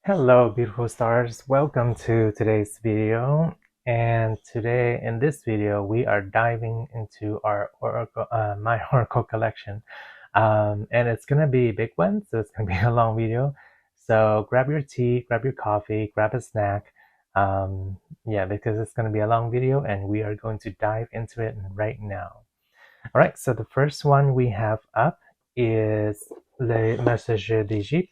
Hello, beautiful stars. Welcome to today's video. And today, in this video, we are diving into our oracle, my oracle collection. And it's gonna be a big one, so it's gonna be a long video. So grab your tea, grab your coffee, grab a snack. Yeah, because it's gonna be a long video, and we are going to dive into it right now. All right. So the first one we have up is Les Messagers d'Égypte,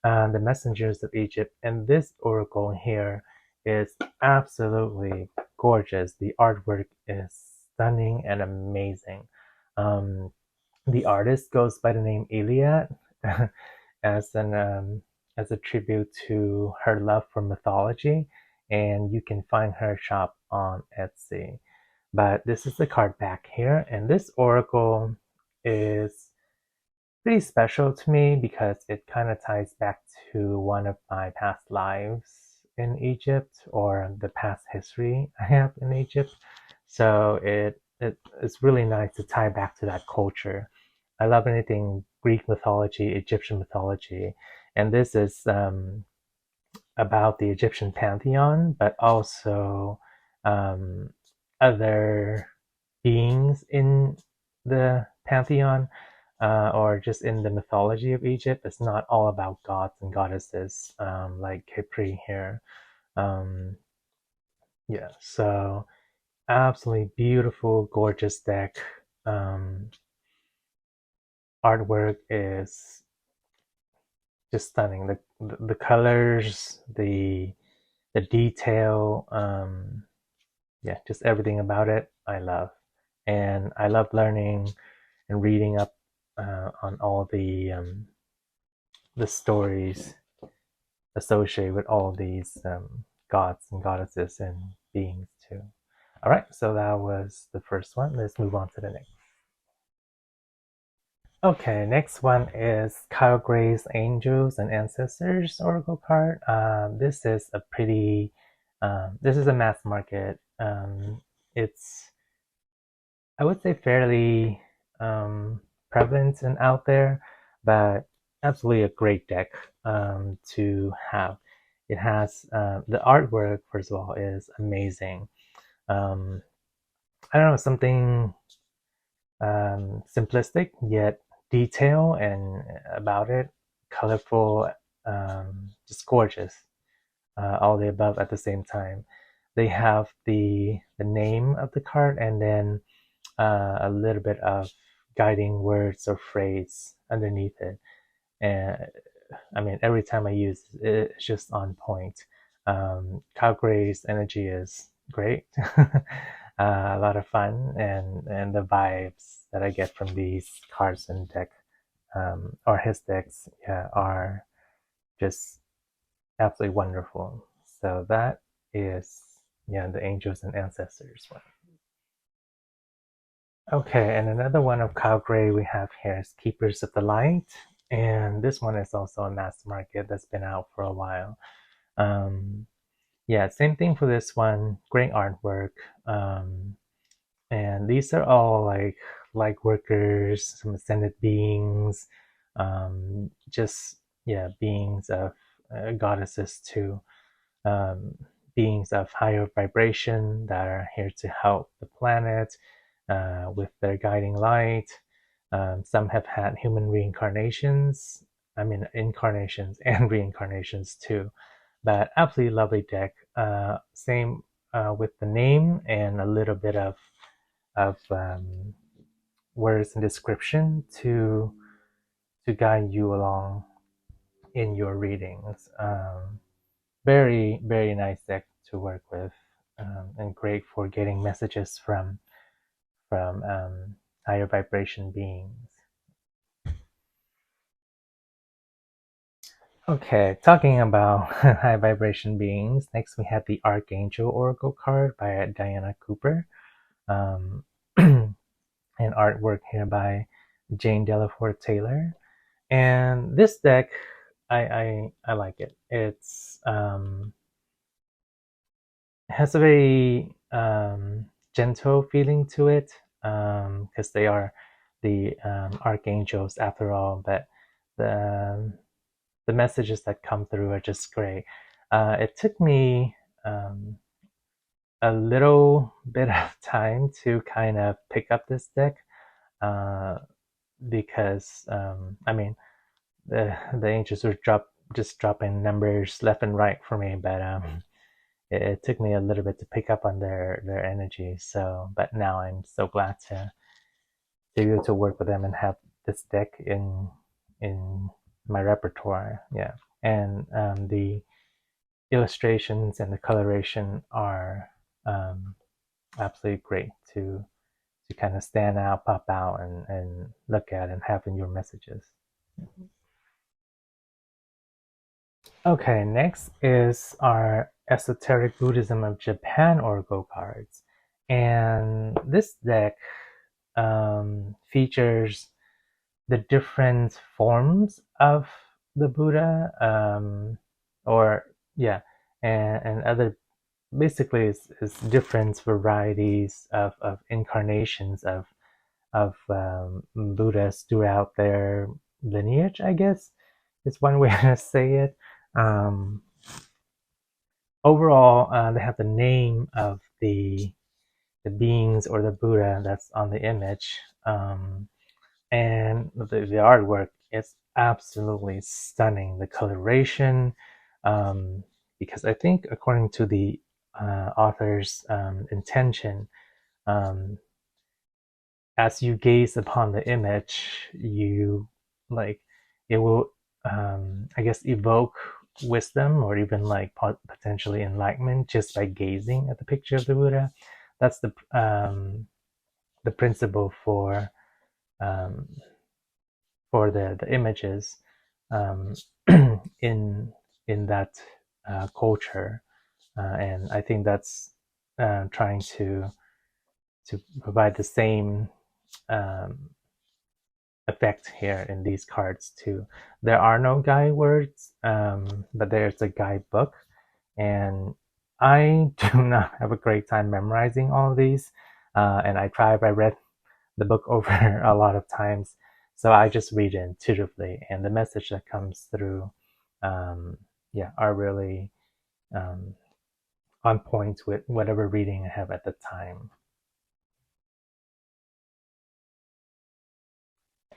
the messengers of Egypt. And this oracle here is absolutely gorgeous. The artwork is stunning and amazing. Um, the artist goes by the name Iliad as an as a tribute to her love for mythology, and you can find her shop on Etsy. But this is the card back here, and this oracle is pretty special to me because it kind of ties back to one of my past lives in Egypt, or the past history I have in Egypt. So it's really nice to tie back to that culture. I love anything Greek mythology, Egyptian mythology, and this is about the Egyptian pantheon, but also um, other beings in the pantheon, or just in the mythology of Egypt. It's not all about gods and goddesses, like Capri here. Um, yeah, so absolutely beautiful, gorgeous deck. Um, Artwork is just stunning. The colors, the detail, yeah, just everything about it I love. And I love learning and reading up on all the stories associated with all these gods and goddesses and beings too. All right, so that was the first one. Let's move on to the next. Okay, next one is Kyle Gray's Angels and Ancestors Oracle card. This is a pretty, this is a mass market. It's, I would say, fairly prevalent and out there, but absolutely a great deck to have. It has the artwork, first of all, is amazing. Um, I don't know, something simplistic yet detail and about it, colorful, just gorgeous. All the above at the same time. They have the name of the card, and then a little bit of guiding words or phrase underneath it. And I mean, every time I use it, it's just on point. Calgary's energy is great. A lot of fun, and the vibes that I get from these cards and deck, or his decks, yeah, are just absolutely wonderful. So that is, yeah, the Angels and Ancestors one. Okay, and another one of Calgary we have here is Keepers of the Light. And this one is also a mass market that's been out for a while. Um, yeah, same thing for this one. Great artwork. And these are all like light workers, some ascended beings, just, yeah, beings of goddesses too, um, beings of higher vibration that are here to help the planet with their guiding light. Some have had human reincarnations, I mean, incarnations and reincarnations too. But absolutely lovely deck. Same with the name and a little bit of words and description to guide you along in your readings. Very, very nice deck to work with, and great for getting messages from higher vibration beings. Okay, talking about high vibration beings, next we have the Archangel Oracle card by Diana Cooper, um, and artwork here by Jane Delaford Taylor. And this deck, I like it. It has a very gentle feeling to it, because they are the archangels after all. But the the messages that come through are just great. It took me a little bit of time to kind of pick up this deck, because I mean, the angels were just dropping numbers left and right for me, but it took me a little bit to pick up on their energy. So, but now I'm so glad to be able to work with them and have this deck in my repertoire. Yeah, and the illustrations and the coloration are absolutely great to kind of stand out, pop out, and look at and have in your messages. Okay, next is our Esoteric Buddhism of Japan Oracle cards. And this deck features the different forms of the Buddha, or yeah, and other, basically is different varieties of incarnations of Buddhas throughout their lineage, I guess is one way to say it. Um, Overall, they have the name of the beings or the Buddha that's on the image, and the artwork is absolutely stunning. The coloration, because I think according to the author's intention, um, as you gaze upon the image, you like it will, I guess, evoke wisdom or even like potentially enlightenment just by gazing at the picture of the Buddha. That's the principle um, for the images um, in that culture, and I think that's trying to provide the same um, effect here in these cards too. There are no guide words, but there's a guidebook, and I do not have a great time memorizing all of these, and I read the book over a lot of times, so I just read it intuitively, and the message that comes through, yeah, are really on point with whatever reading I have at the time.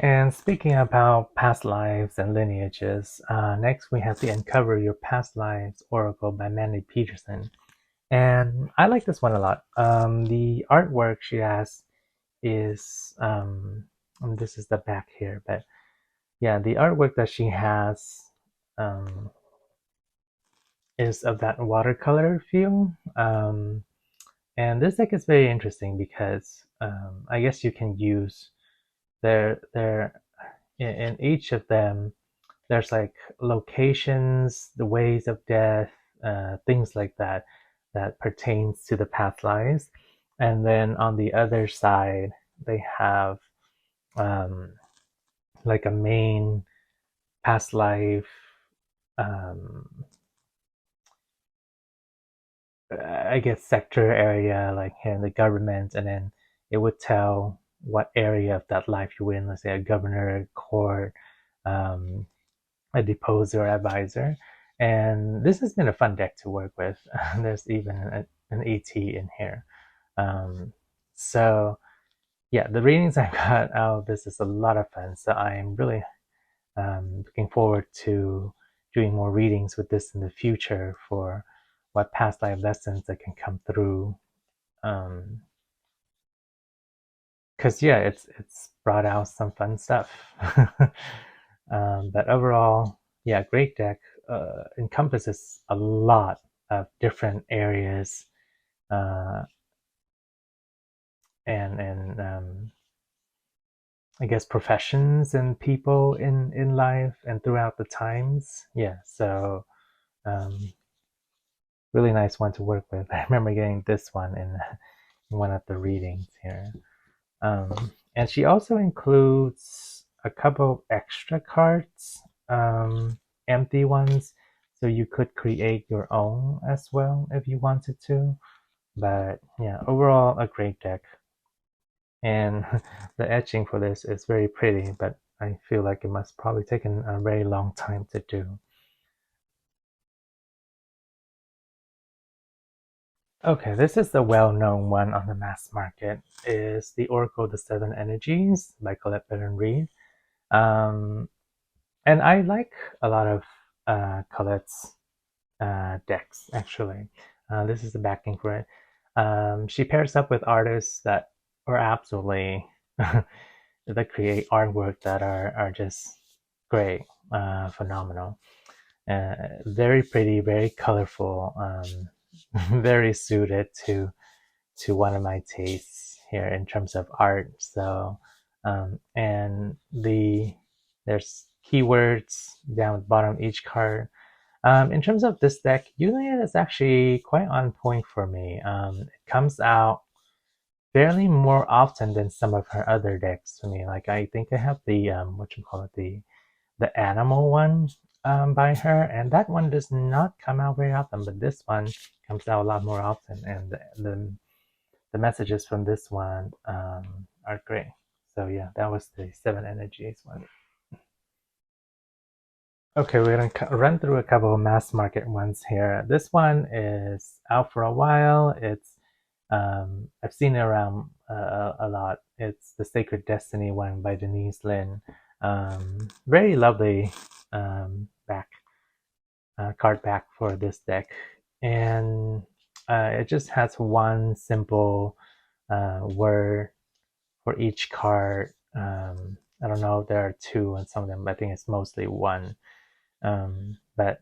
And speaking about past lives and lineages, next we have the Uncover Your Past Lives Oracle by Mandy Peterson. And I like this one a lot. The artwork she has is, this is the back here, but yeah, the artwork that she has is of that watercolor feel. And this deck is very interesting because I guess you can use their in each of them, there's like locations, the ways of death, things like that that pertains to the past lives. And then on the other side, they have um, like a main past life, um, I guess, sector area, like here in the government, and then it would tell what area of that life you were in, let's say a governor, a court, um, a deposer or advisor. And this has been a fun deck to work with. There's even an AT in here. So yeah, the readings I got out of this is a lot of fun. So I'm really looking forward to doing more readings with this in the future for what past life lessons that can come through. Because yeah, it's brought out some fun stuff. But overall, yeah, great deck. Encompasses a lot of different areas, and I guess professions and people in life and throughout the times. Yeah, so really nice one to work with. I remember getting this one in one of the readings here. And she also includes a couple of extra cards, empty ones, so you could create your own as well if you wanted to. But yeah, overall a great deck. And the etching for this is very pretty, but I feel like it must probably taken a very long time to do. Okay, this is the well-known one on the mass market. Is the Oracle the Seven Energies by Colette Baron-Reid. And I like a lot of Colette's decks, actually. This is the backing for it. She pairs up with artists that are absolutely that create artwork that are just great, phenomenal, very pretty, very colorful, very suited to one of my tastes here in terms of art. So, and there's keywords down at the bottom of each card. In terms of this deck, Yulia is actually quite on point for me. It comes out fairly more often than some of her other decks for me. Like I think I have the the animal one by her, and that one does not come out very often, but this one comes out a lot more often, and the messages from this one are great. So yeah, that was the Seven Energies one. Okay, we're gonna run through a couple of mass market ones here. This one is out for a while. It's I've seen it around a lot. It's the Sacred Destiny one by Denise Lin. Very lovely back card back for this deck, and it just has one simple word for each card. I don't know if there are two on some of them. I think it's mostly one. But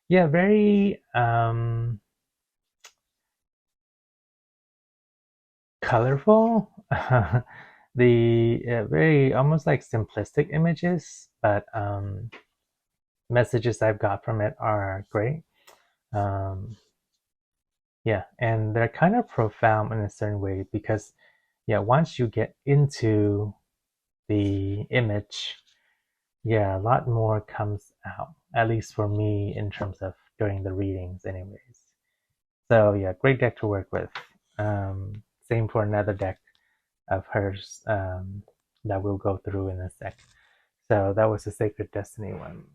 yeah, very colorful. The very almost like simplistic images, but messages I've got from it are great. Yeah, and they're kind of profound in a certain way because, yeah, once you get into the image, yeah, a lot more comes out, at least for me in terms of during the readings, anyways. So yeah, great deck to work with. Same for another deck of hers that we'll go through in a sec. So that was the Sacred Destiny one.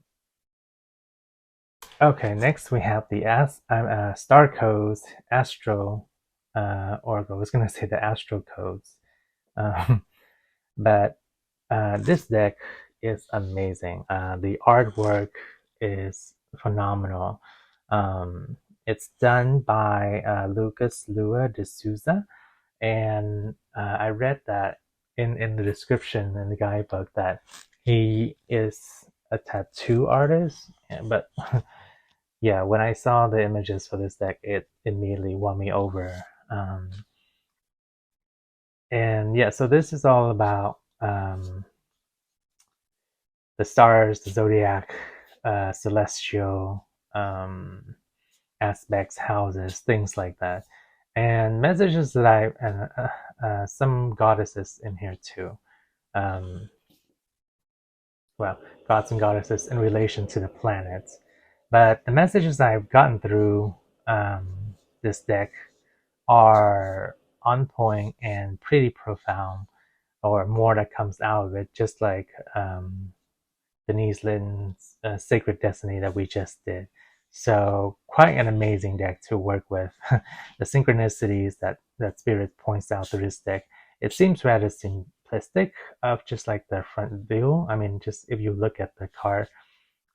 Okay, next we have the Starcodes Astro Oracle. I was going to say the Astro Codes. But this deck is amazing. The artwork is phenomenal. It's done by Lucas Lua de Souza, and I read that in the description in the guidebook that he is a tattoo artist. But yeah, when I saw the images for this deck, it immediately won me over. And yeah, so this is all about the stars, the zodiac, celestial aspects, houses, things like that, and messages that some goddesses in here too. Well, gods and goddesses in relation to the planets. But the messages I've gotten through this deck are on point and pretty profound, or more that comes out of it, just like Denise Lin's Sacred Destiny that we just did. So quite an amazing deck to work with. The synchronicities that Spirit points out through this deck, it seems rather simplistic of just like the front view. I mean, just if you look at the card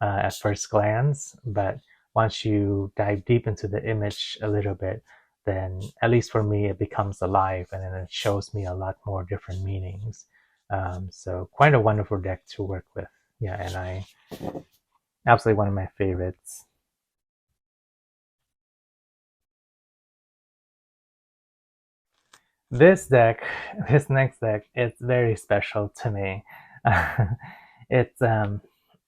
at first glance, but once you dive deep into the image a little bit, then at least for me, it becomes alive and then it shows me a lot more different meanings. So quite a wonderful deck to work with. Yeah, and I absolutely one of my favorites. This deck, this next deck, it's very special to me. It's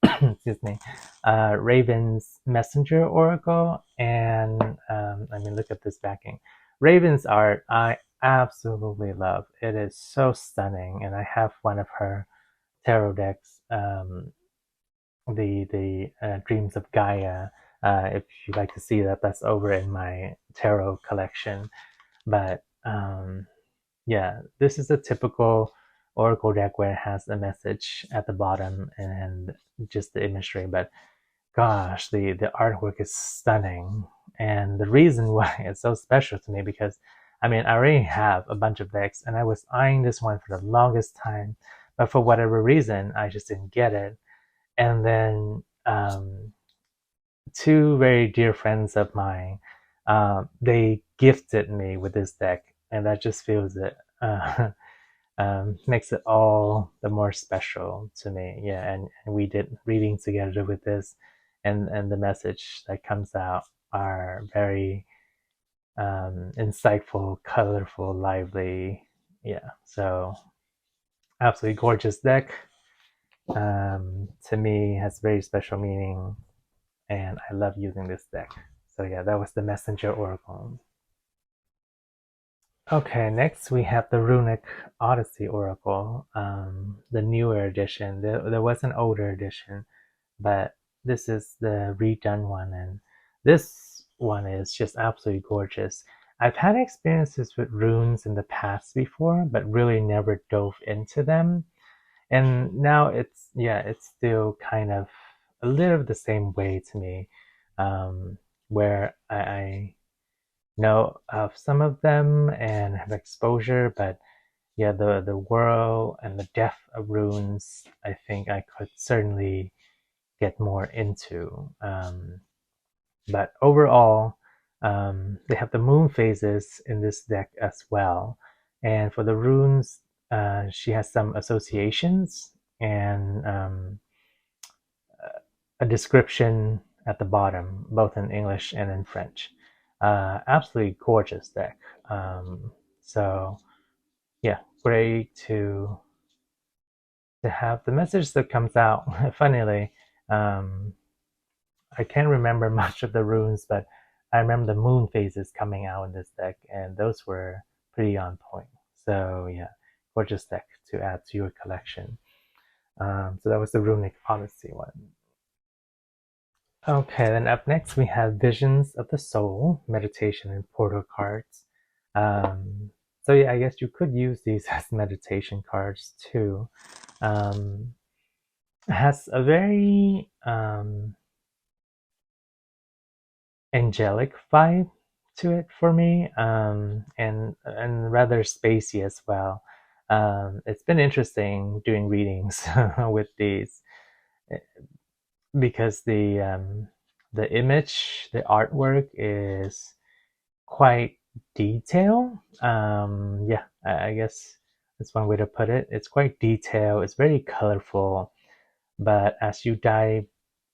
excuse me, Raven's Messenger Oracle, and I mean, look at this backing. Raven's art, I absolutely love. It is so stunning, and I have one of her tarot decks, the Dreams of Gaia. If you'd like to see that, that's over in my tarot collection. But yeah, this is a typical Oracle deck where it has a message at the bottom and just the imagery, but gosh, the artwork is stunning. And the reason why it's so special to me, because I mean, I already have a bunch of decks and I was eyeing this one for the longest time, but for whatever reason I just didn't get it. And then two very dear friends of mine, they gifted me with this deck, and that just feels it. Makes it all the more special to me. Yeah, and we did readings together with this, and the message that comes out are very insightful, colorful, lively. Yeah, so absolutely gorgeous deck. To me, has very special meaning, and I love using this deck. So yeah, that was the Messenger Oracle. Okay, next we have the Runic Odyssey Oracle, the newer edition. There was an older edition, but this is the redone one, and this one is just absolutely gorgeous. I've had experiences with runes in the past before, but really never dove into them. And now it's still kind of a little of the same way to me, where I know of some of them and have exposure, but yeah, the world and the depth of runes, I think I could certainly get more into. But overall, they have the moon phases in this deck as well. And for the runes, she has some associations and a description at the bottom, both in English and in French. Absolutely gorgeous deck. So yeah, great to have the message that comes out. Funnily, um, I can't remember much of the runes, but I remember the moon phases coming out in this deck, and those were pretty on point. So yeah, gorgeous deck to add to your collection. So that was the Runic Odyssey one. Okay, then up next we have Visions of the Soul, Meditation and Portal cards. So yeah, I guess you could use these as meditation cards too. It has a very angelic vibe to it for me, and rather spacey as well. It's been interesting doing readings with these because the image, the artwork is quite detailed. Yeah, I guess that's one way to put it. It's quite detailed. It's very colorful, but as you dive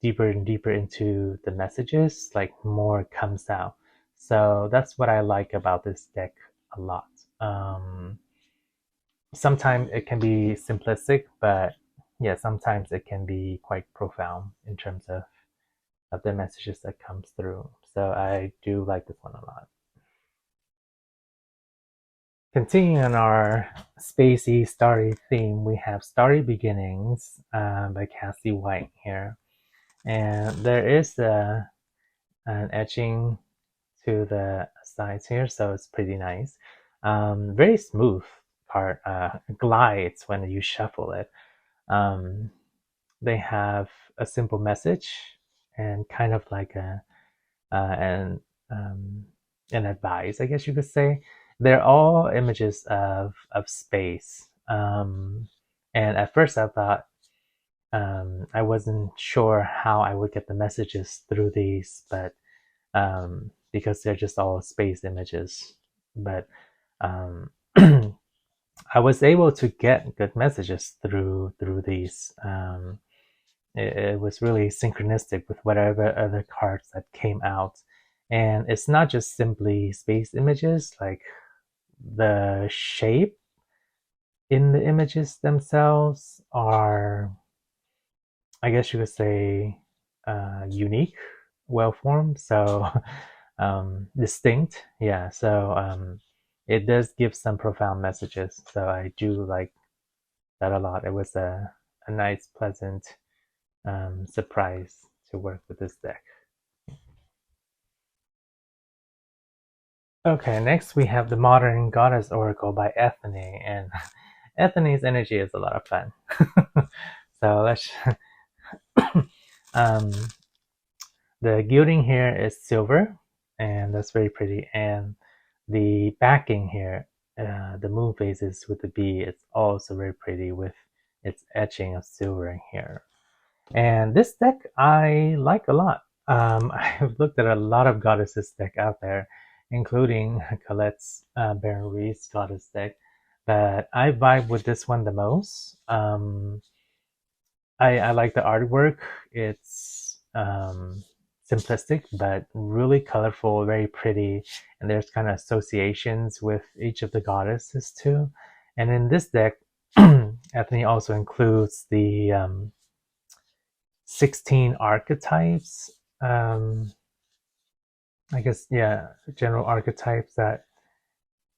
deeper and deeper into the messages, like more comes out. So that's what I like about this deck a lot. Sometimes it can be simplistic, but yeah, sometimes it can be quite profound in terms of the messages that comes through. So I do like this one a lot. Continuing on our spacey, starry theme, we have Starry Beginnings by Cassie White here. And there is an etching to the sides here, so it's pretty nice. Very smooth card, glides when you shuffle it. They have a simple message and kind of like an advice, I guess you could say. They're all images of space. And at first I thought I wasn't sure how I would get the messages through these, but because they're just all space images. But I was able to get good messages through these. It was really synchronistic with whatever other cards that came out, and it's not just simply space images. Like the shape in the images themselves are, I guess you could say, unique, well formed, so distinct. Yeah, so it does give some profound messages. So I do like that a lot. It was a nice, pleasant surprise to work with this deck. Okay, next we have the Modern Goddess Oracle by Ethne, and Ethany's energy is a lot of fun. So let's um, the gilding here is silver, and that's very pretty. And the backing here, the moon phases with the bee, it's also very pretty with its etching of silver here. And this deck I like a lot. I've looked at a lot of goddesses deck out there, including Colette's Baron Reed's goddess deck, but I vibe with this one the most. I like the artwork. It's simplistic but really colorful, very pretty, and there's kind of associations with each of the goddesses too. And in this deck, Anthony also includes the 16 archetypes. I guess, yeah, general archetypes that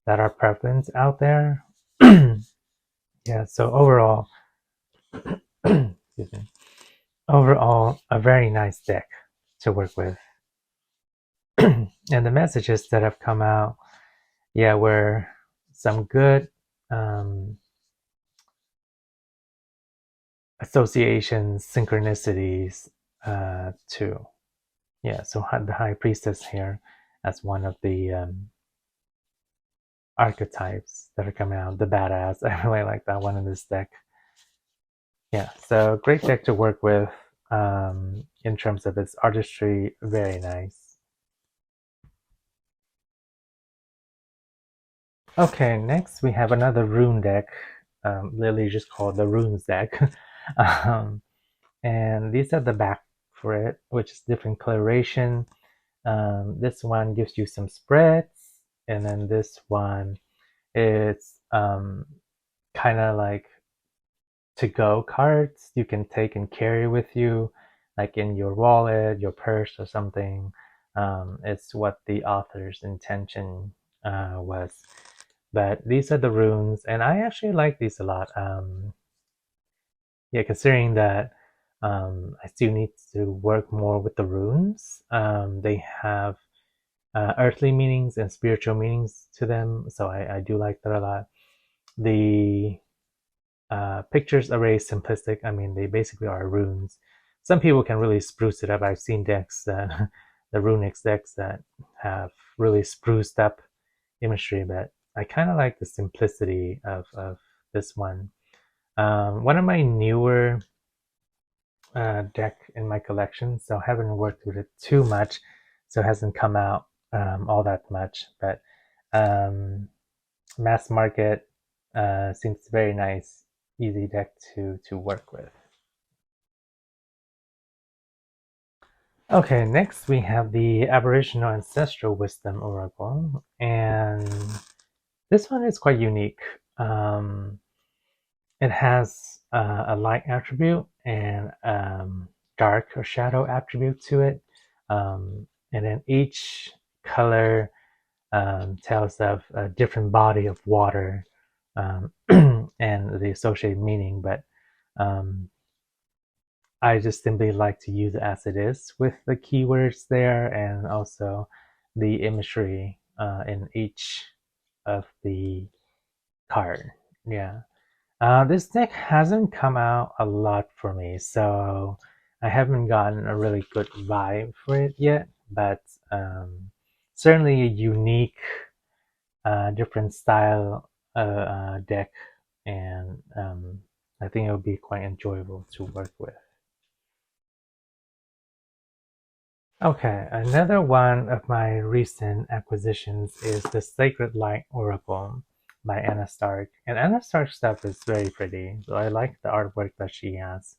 are prevalent out there. Yeah, so overall, excuse me. Overall, a very nice deck to work with. And the messages that have come out, yeah, were some good associations, synchronicities too. Yeah, so the High Priestess here as one of the archetypes that are coming out. The badass, I really like that one in this deck. Yeah, so great deck to work with in terms of its artistry, very nice. Okay, next we have another rune deck, literally just called the runes deck. And these are the back for it, which is different coloration. This one gives you some spreads, and then this one is kind of like to-go cards you can take and carry with you, like in your wallet, your purse, or something. It's what the author's intention was. But these are the runes, and I actually like these a lot. Yeah, considering that I still need to work more with the runes. They have earthly meanings and spiritual meanings to them, so I do like that a lot. The pictures are very simplistic. I mean, they basically are runes. Some people can really spruce it up. I've seen decks that the Runic decks that have really spruced up imagery, but I kind of like the simplicity of this one. One of my newer deck in my collection, so I haven't worked with it too much, so it hasn't come out all that much, but mass market seems very nice, easy deck to work with. Okay, next we have the Aboriginal Ancestral Wisdom Oracle, and this one is quite unique. It has a light attribute and dark or shadow attribute to it, and then each color tells of a different body of water and the associated meaning, but I just simply like to use it as it is with the keywords there and also the imagery in each of the card. Yeah. This deck hasn't come out a lot for me, so I haven't gotten a really good vibe for it yet, but certainly a unique, different style deck, and I think it will be quite enjoyable to work with. Okay, another one of my recent acquisitions is the Sacred Light Oracle by Anna Stark. And Anna Stark's stuff is very pretty, so I like the artwork that she has.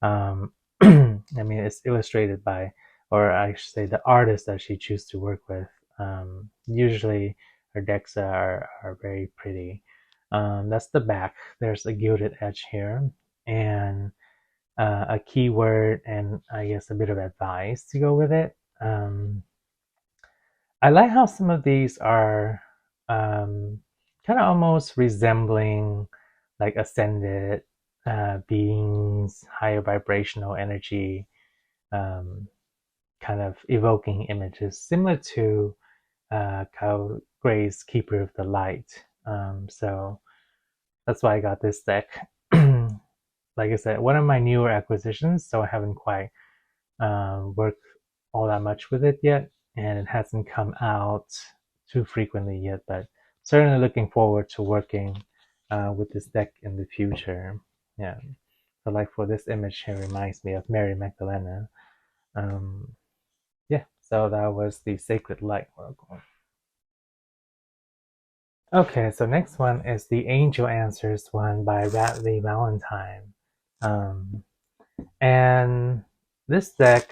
I mean, it's illustrated by, or I should say, the artist that she chooses to work with. Usually, her decks are very pretty. That's the back. There's a gilded edge here, and a keyword and I guess a bit of advice to go with it. I like how some of these are kind of almost resembling like ascended beings, higher vibrational energy, kind of evoking images similar to Kyle Gray's Keeper of the Light. So that's why I got this deck. Like I said, one of my newer acquisitions, so I haven't quite worked all that much with it yet, and it hasn't come out too frequently yet, but certainly looking forward to working with this deck in the future. Yeah. So like for this image here reminds me of Mary Magdalena. Yeah, so that was the Sacred Light Oracle. Okay, so next one is the Angel Answers one by Radley Valentine. And this deck,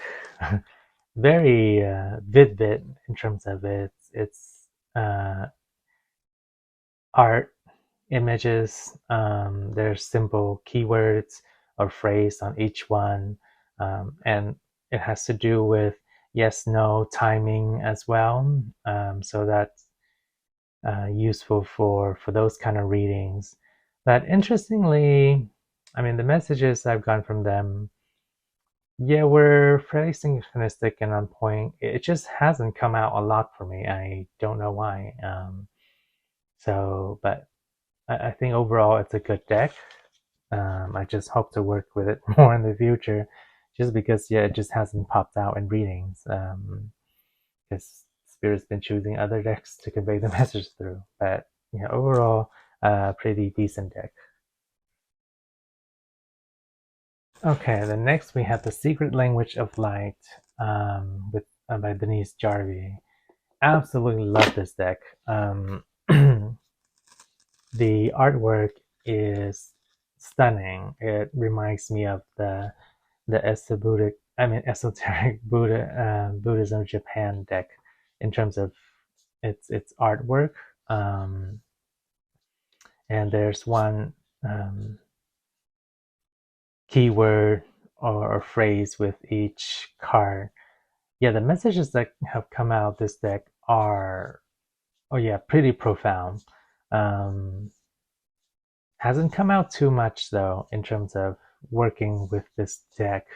very vivid in terms of its art, images. There's simple keywords or phrase on each one, and it has to do with yes, no, timing as well. So that's useful for those kind of readings. But interestingly, I mean, the messages I've gotten from them, yeah, were fairly synchronistic and on point. It just hasn't come out a lot for me. I don't know why. But I think overall it's a good deck. I just hope to work with it more in the future, just because yeah, it just hasn't popped out in readings. Because Spirit's been choosing other decks to convey the message through. But yeah, overall, pretty decent deck. Okay, then next we have The Secret Language of Light by Denise Jarvie. Absolutely love this deck. The artwork is stunning. It reminds me of the esoteric Buddhism Japan deck in terms of its artwork. And there's one keyword or phrase with each card. Yeah, the messages that have come out of this deck are, oh yeah, pretty profound. Hasn't come out too much though in terms of working with this deck,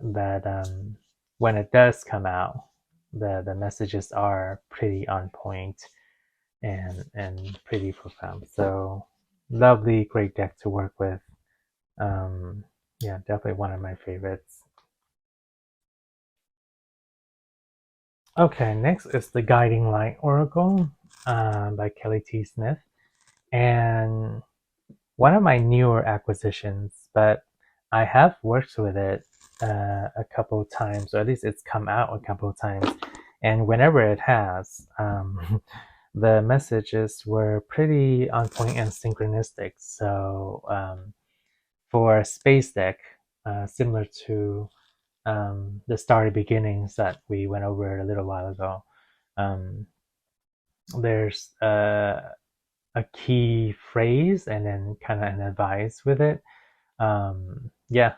but when it does come out, the messages are pretty on point and pretty profound. So lovely, great deck to work with. Yeah, definitely one of my favorites. Okay, next is the Guiding Light Oracle by Kelly T. Smith. And one of my newer acquisitions, but I have worked with it a couple of times, or at least it's come out a couple of times. And whenever it has, the messages were pretty on point and synchronistic. So for a space deck, similar to the Starry Beginnings that we went over a little while ago, there's a key phrase and then kind of an advice with it. Yeah,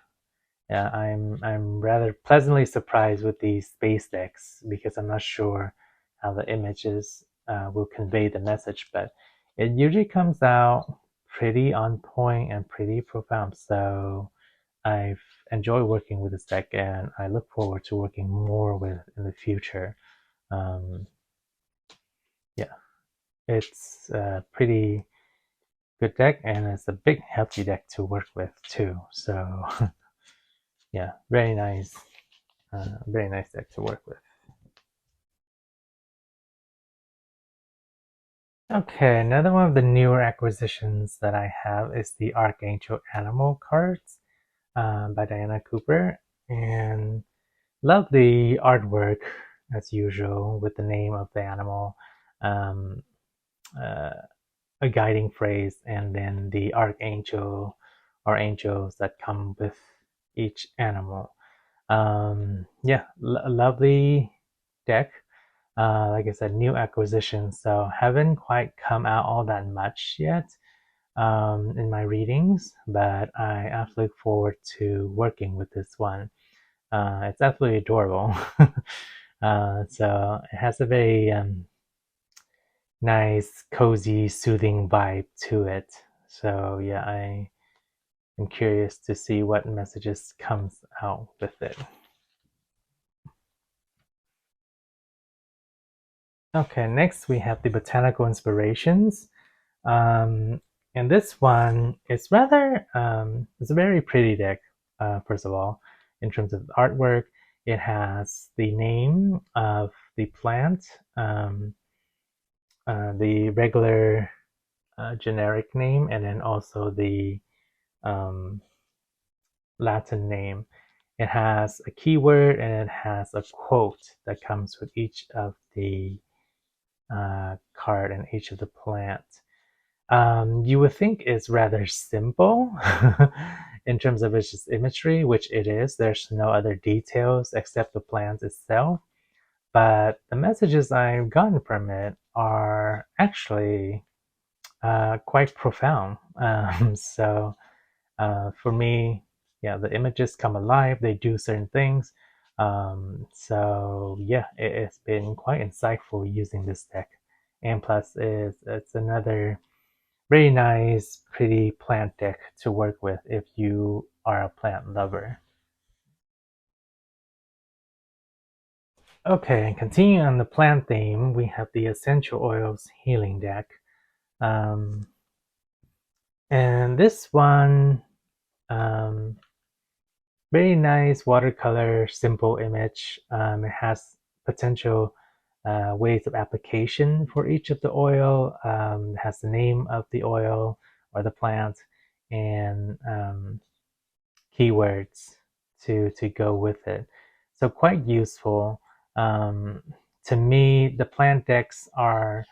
I'm rather pleasantly surprised with these space decks because I'm not sure how the images will convey the message, but it usually comes out pretty on point and pretty profound. So I've enjoyed working with this deck, and I look forward to working more with it in the future. Yeah, it's a pretty good deck, and it's a big, healthy deck to work with too. So yeah, very nice deck to work with. Okay, another one of the newer acquisitions that I have is the Archangel Animal cards by Diana Cooper, and love the artwork as usual with the name of the animal, um, a guiding phrase, and then the archangel or angels that come with each animal. Yeah, lovely deck. Like I said, new acquisition, so haven't quite come out all that much yet in my readings, but I absolutely look forward to working with this one. It's absolutely adorable. So it has a very nice, cozy, soothing vibe to it. So yeah, I am curious to see what messages comes out with it. Okay, next we have the Botanical Inspirations. And this one is rather, it's a very pretty deck, first of all. In terms of artwork, it has the name of the plant, the regular generic name, and then also the um, Latin name. It has a keyword and it has a quote that comes with each of the card and each of the plants. You would think it's rather simple in terms of its just imagery, which it is. There's no other details except the plant itself. But the messages I've gotten from it are actually quite profound. So for me, yeah, the images come alive. They do certain things. So yeah, it's been quite insightful using this deck. And plus, it's another very nice, pretty plant deck to work with if you are a plant lover. Okay, continuing on the plant theme, we have the Essential Oils Healing deck. Um, and this one, um, very nice watercolor, simple image. It has potential ways of application for each of the oil. It has the name of the oil or the plant and keywords to go with it. So quite useful. Um, to me, the plant decks are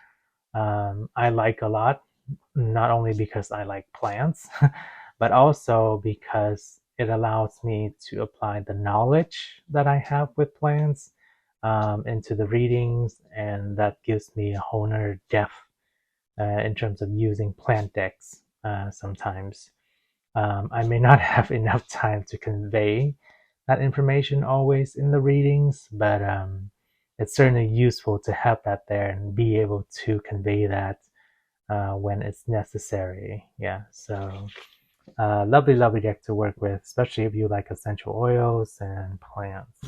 I like a lot, not only because I like plants, but also because it allows me to apply the knowledge that I have with plants into the readings, and that gives me a whole nother depth in terms of using plant decks sometimes. I may not have enough time to convey that information always in the readings, but it's certainly useful to have that there and be able to convey that when it's necessary. Yeah, so lovely, lovely deck to work with, especially if you like essential oils and plants.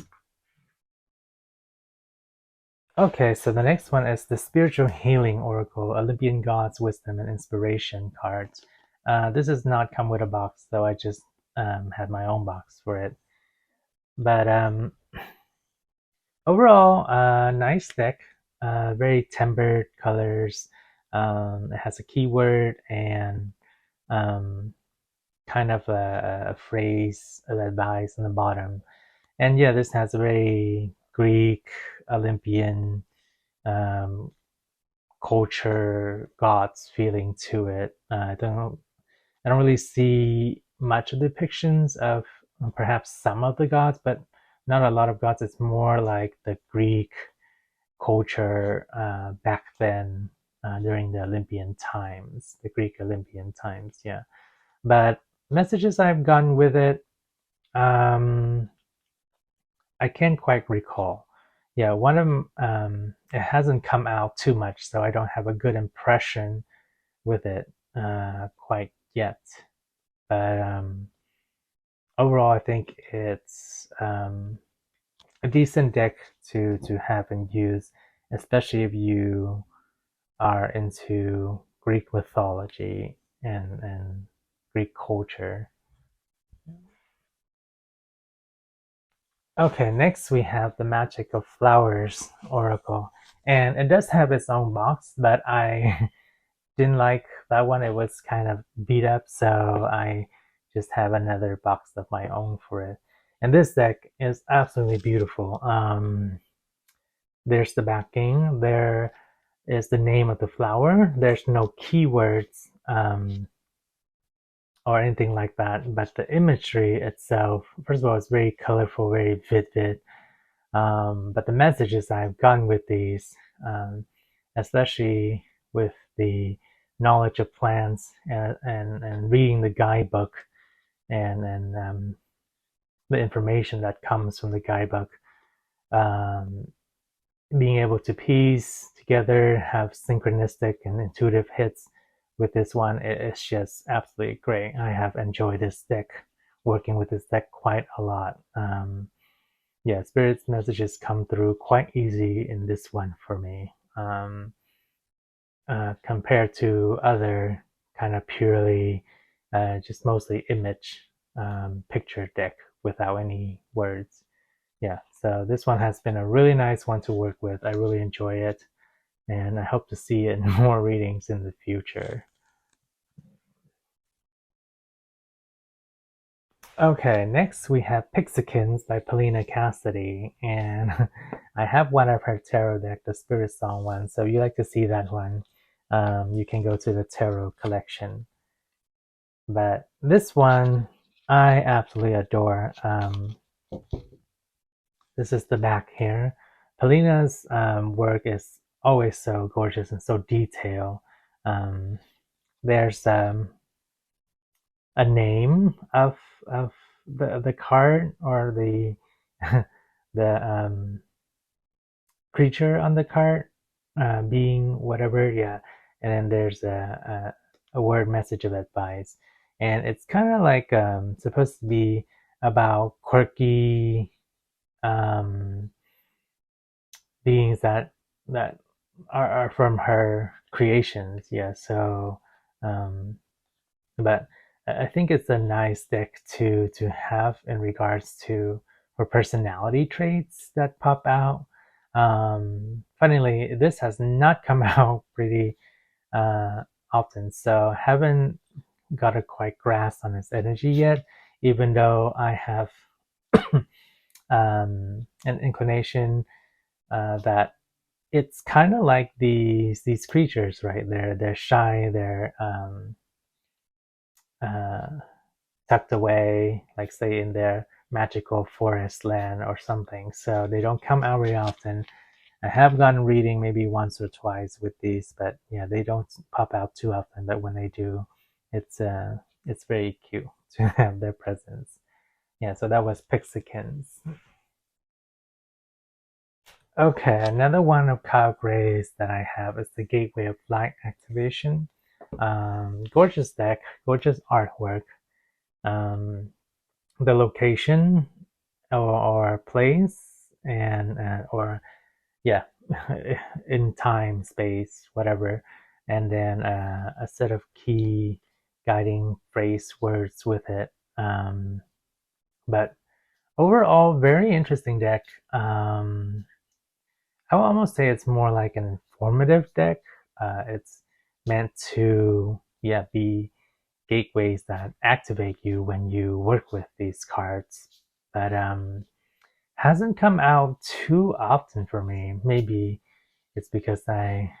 Okay, so the next one is the Spiritual Healing Oracle, Olympian Gods, Wisdom, and Inspiration cards. This does not come with a box, though I just had my own box for it. But overall, nice deck, very tempered colors. It has a keyword and kind of a phrase of advice on the bottom. And yeah, this has a very Greek, Olympian culture, gods feeling to it. I don't really see much of depictions of perhaps some of the gods, but not a lot of gods. It's more like the Greek culture back then during the Olympian times, the Greek Olympian times. Yeah, but messages I've gotten with it, I can't quite recall. Yeah, one of them, it hasn't come out too much, so I don't have a good impression with it quite yet. But overall, I think it's a decent deck to have and use, especially if you are into Greek mythology and Greek culture. Okay, next we have the Magic of Flowers Oracle, and it does have its own box, but I didn't like that one. It was kind of beat up, so I just have another box of my own for it. And this deck is absolutely beautiful. There's the backing. There is the name of the flower. There's no keywords or anything like that, but the imagery itself, first of all, it's very colorful, very vivid. But the messages I've gotten with these, especially with the knowledge of plants and reading the guidebook and the information that comes from the guidebook, um, being able to piece together, have synchronistic and intuitive hits with this one, it's just absolutely great. I have enjoyed this deck, working with this deck quite a lot. Yeah, Spirit's messages come through quite easy in this one for me. Compared to other kind of purely just mostly image picture deck without any words. Yeah, so this one has been a really nice one to work with. I really enjoy it, and I hope to see it in more readings in the future. Okay, next we have Pixiekins by Polina Cassidy, and I have one of her tarot deck, the Spirit Song one, so if you like to see that one, you can go to the tarot collection. But this one, I absolutely adore. This is the back here. Polina's work is always so gorgeous and so detailed. There's a name of the card or the the creature on the card, being whatever, yeah. And then there's a word message of advice, and it's kind of like supposed to be about quirky beings that are from her creations, yeah. So but I think it's a nice deck to have in regards to her personality traits that pop out. Funnily, this has not come out pretty often, so haven't got a quite grasp on its energy yet, even though I have an inclination that it's kind of like these creatures, right? They're shy, they're tucked away, like say in their magical forest land or something. So they don't come out very often. I have gotten reading maybe once or twice with these, but yeah, they don't pop out too often. But when they do, it's very cute to have their presence. Yeah, so that was Pixiekins. Okay, another one of Kyle Gray's that I have is the Gateway of Light Activation. Gorgeous deck, gorgeous artwork. The location or place and or yeah, in time, space, whatever, and then a set of key guiding phrase words with it. But overall, very interesting deck. I would almost say it's more like an informative deck. It's meant to, yeah, be gateways that activate you when you work with these cards, but hasn't come out too often for me. Maybe it's because I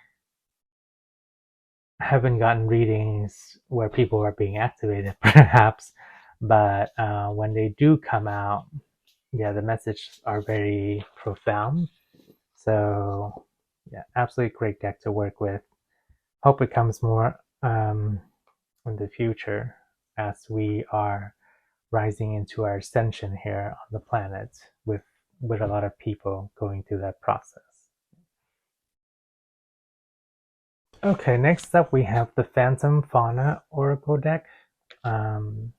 haven't gotten readings where people are being activated, perhaps. But when they do come out, yeah, the messages are very profound. So yeah, absolutely great deck to work with. Hope it comes more in the future as we are rising into our ascension here on the planet with a lot of people going through that process. Okay, next up we have the Phantom Fauna Oracle deck. And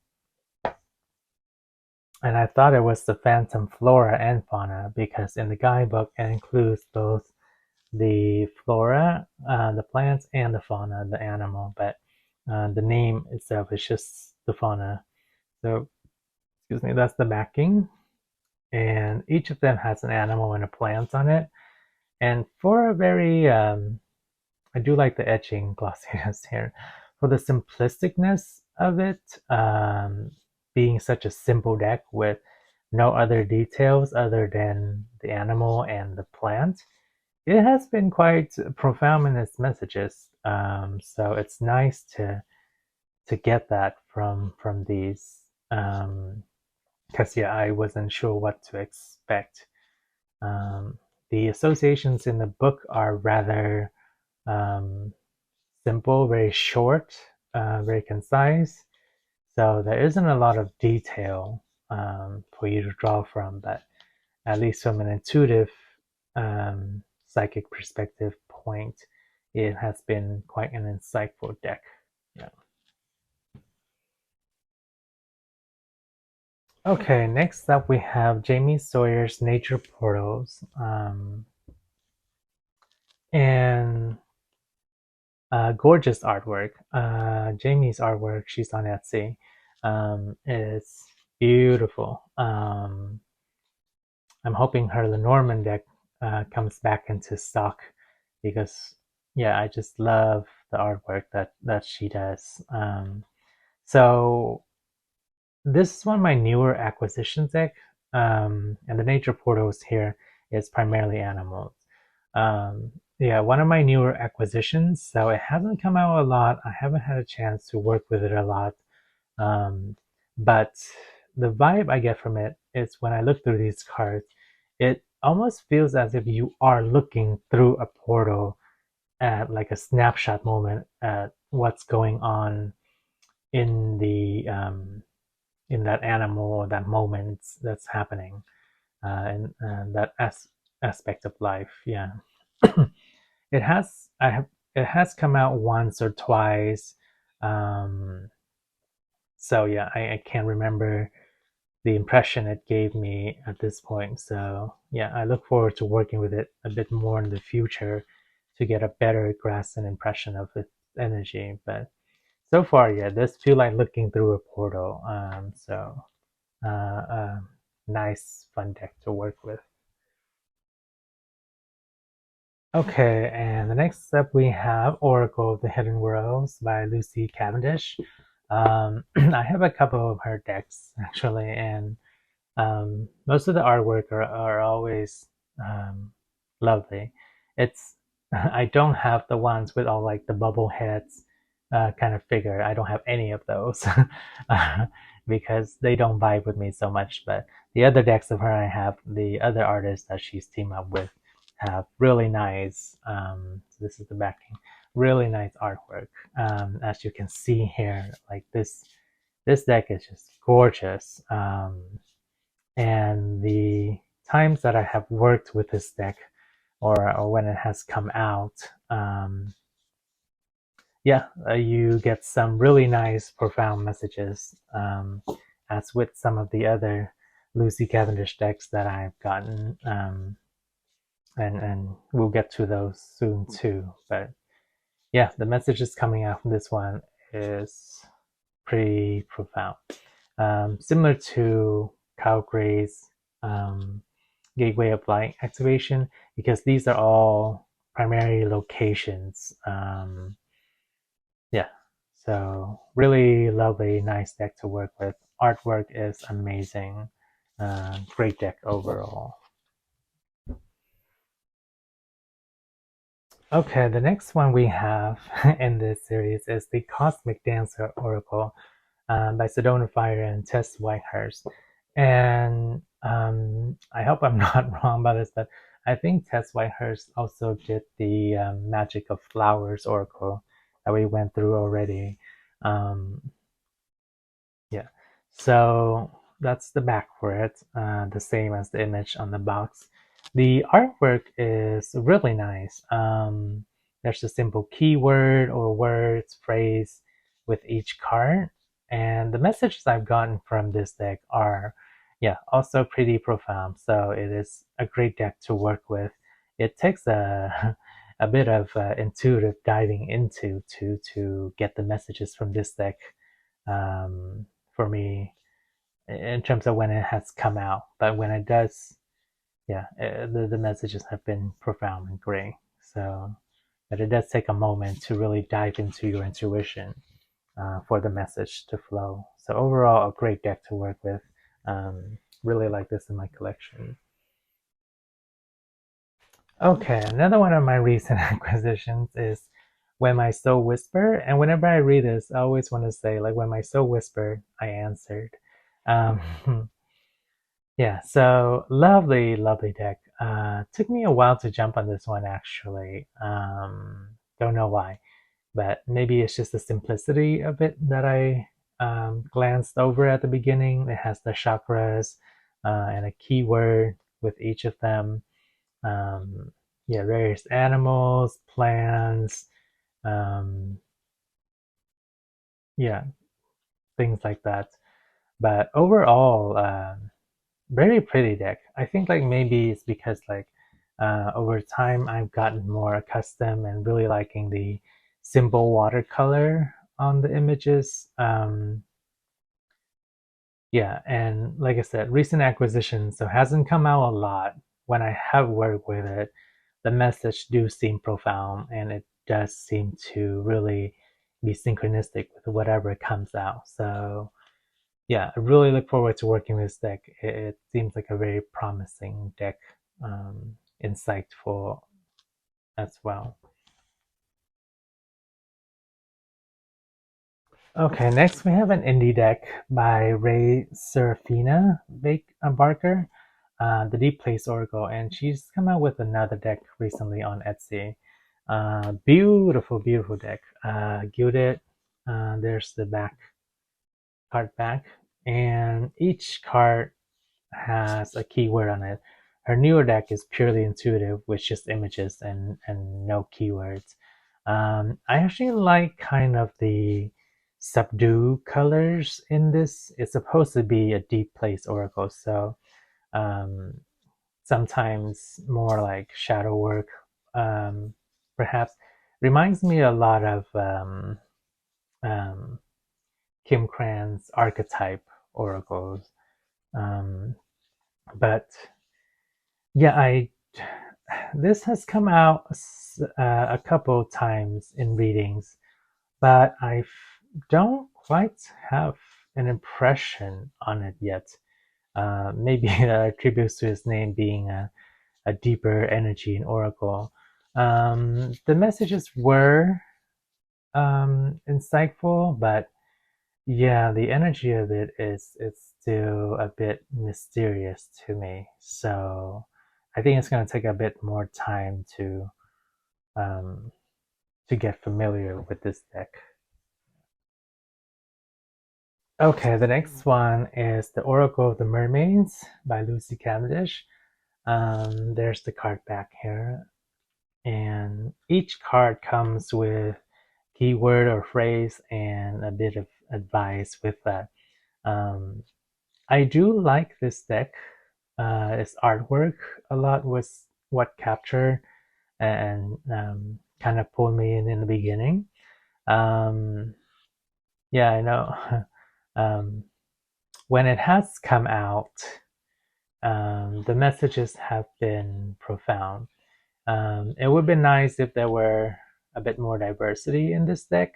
I thought it was the Phantom Flora and Fauna because in the guidebook it includes both the flora, the plants, and the fauna, the animal, but the name itself is just the fauna. So, excuse me, that's the backing. And each of them has an animal and a plant on it. And for a very, I do like the etching glossiness here. For the simplisticness of it, being such a simple deck with no other details other than the animal and the plant, it has been quite profound in its messages. So it's nice to get that from these. Because yeah, I wasn't sure what to expect. The associations in the book are rather simple, very short, very concise. So there isn't a lot of detail for you to draw from, but at least from an intuitive psychic perspective point, it has been quite an insightful deck. Yeah. Okay, next up we have Jamie Sawyer's Nature Portals. And Gorgeous artwork. Jamie's artwork, she's on Etsy. It's beautiful. I'm hoping her Lenormand deck comes back into stock because, yeah, I just love the artwork that she does. So this is one of my newer acquisitions deck, and the nature portals here is primarily animals. Yeah, one of my newer acquisitions, so it hasn't come out a lot. I haven't had a chance to work with it a lot, but the vibe I get from it is when I look through these cards, it almost feels as if you are looking through a portal at like a snapshot moment at what's going on in the in that animal or that moment that's happening, and that aspect of life. Yeah, it has. I have. It has come out once or twice. Um, so yeah, I can't remember the impression it gave me at this point. So yeah, I look forward to working with it a bit more in the future to get a better grasp and impression of its energy. But so far, yeah, this feel like looking through a portal. So nice, fun deck to work with. Okay, and the next up we have Oracle of the Hidden Worlds by Lucy Cavendish. I have a couple of her decks actually, and most of the artwork are always lovely. It's I don't have the ones with all like the bubble heads kind of figure. I don't have any of those because they don't vibe with me so much. But the other decks of her I have, the other artists that she's teamed up with have really nice. So this is the backing, really nice artwork. As you can see here, like this deck is just gorgeous. And the times that I have worked with this deck, or when it has come out, yeah, you get some really nice, profound messages, as with some of the other Lucy Cavendish decks that I've gotten, and we'll get to those soon too. But yeah, the messages coming out from this one is pretty profound. Similar to Kyle Gray's Gateway of Light activation, because these are all primary locations. Yeah, so really lovely, nice deck to work with. Artwork is amazing. Great deck overall. Okay, the next one we have in this series is the Cosmic Dancer Oracle by Sedona Fire and Tess Whitehurst. And I hope I'm not wrong about this, but I think Tess Whitehurst also did the Magic of Flowers Oracle that we went through already. Um, yeah, so that's the back for it, the same as the image on the box. The artwork is really nice. There's a simple keyword or words, phrase with each card. And the messages I've gotten from this deck are, yeah, also pretty profound. So it is a great deck to work with. It takes a a bit of intuitive diving into to get the messages from this deck, for me, in terms of when it has come out. But when it does, yeah, the messages have been profound and great. So, but it does take a moment to really dive into your intuition for the message to flow. So overall, a great deck to work with. Really like this in my collection. Okay, another one of my recent acquisitions is When My Soul Whispered. And whenever I read this, I always want to say, like, when my soul whispered, I answered. Um, yeah, so lovely, lovely deck. Took me a while to jump on this one, actually. Don't know why, but maybe it's just the simplicity of it that I glanced over at the beginning. It has the chakras and a keyword with each of them. Um, yeah, various animals, plants, um, yeah, things like that. But overall, very pretty deck. I think like maybe it's because like over time I've gotten more accustomed and really liking simple watercolor on the images. Yeah, and like I said, recent acquisition, so hasn't come out a lot. When I have worked with it, the message do seem profound, and it does seem to really be synchronistic with whatever comes out. So yeah, I really look forward to working with this deck. It seems like a very promising deck, insightful as well. Okay, next we have an indie deck by Ray Serafina Barker, the Deep Place Oracle, and she's come out with another deck recently on Etsy. Beautiful, beautiful deck. Gilded. There's the card back, and each card has a keyword on it. Her newer deck is purely intuitive with just images and no keywords. I actually like kind of the subdue colors in this. It's supposed to be a deep place oracle, so um, sometimes more like shadow work, perhaps. Reminds me a lot of um, Kim Cran's archetype oracles. Um, but yeah, this has come out a couple times in readings, but I don't quite have an impression on it yet. Maybe that attributes to his name being a deeper energy in Oracle. The messages were insightful, but yeah, the energy of it is it's still a bit mysterious to me. So I think it's going to take a bit more time um, to get familiar with this deck. Okay, the next one is the Oracle of the Mermaids by Lucy Cavendish. There's the card back here, and each card comes with keyword or phrase and a bit of advice with that. Um, I do like this deck. Its artwork a lot was what captured and kind of pulled me in the beginning. Um, yeah, I know. When it has come out, the messages have been profound. It would be nice if there were a bit more diversity in this deck,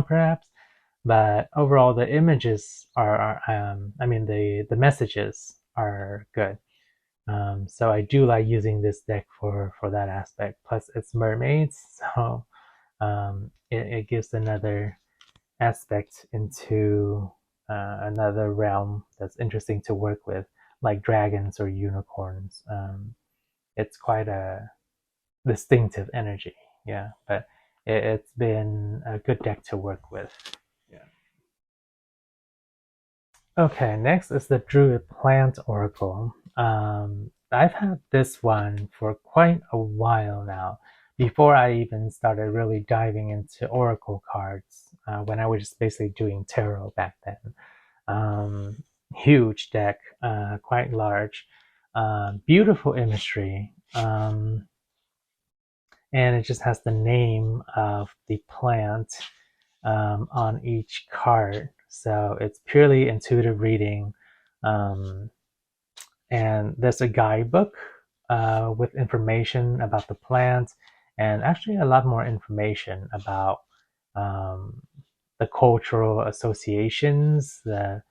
perhaps. But overall, the images I mean, the messages are good. So I do like using this deck for that aspect. Plus, it's mermaids, so it gives another aspect into another realm that's interesting to work with, like dragons or unicorns. It's quite a distinctive energy, yeah, but it's been a good deck to work with. Yeah. Okay, next is the Druid Plant Oracle. I've had this one for quite a while now, before I even started really diving into Oracle cards, when I was just basically doing tarot back then. Huge deck, quite large, beautiful imagery, and it just has the name of the plant on each card. So it's purely intuitive reading. Um, and there's a guidebook with information about the plant, and actually a lot more information about um, the cultural associations, the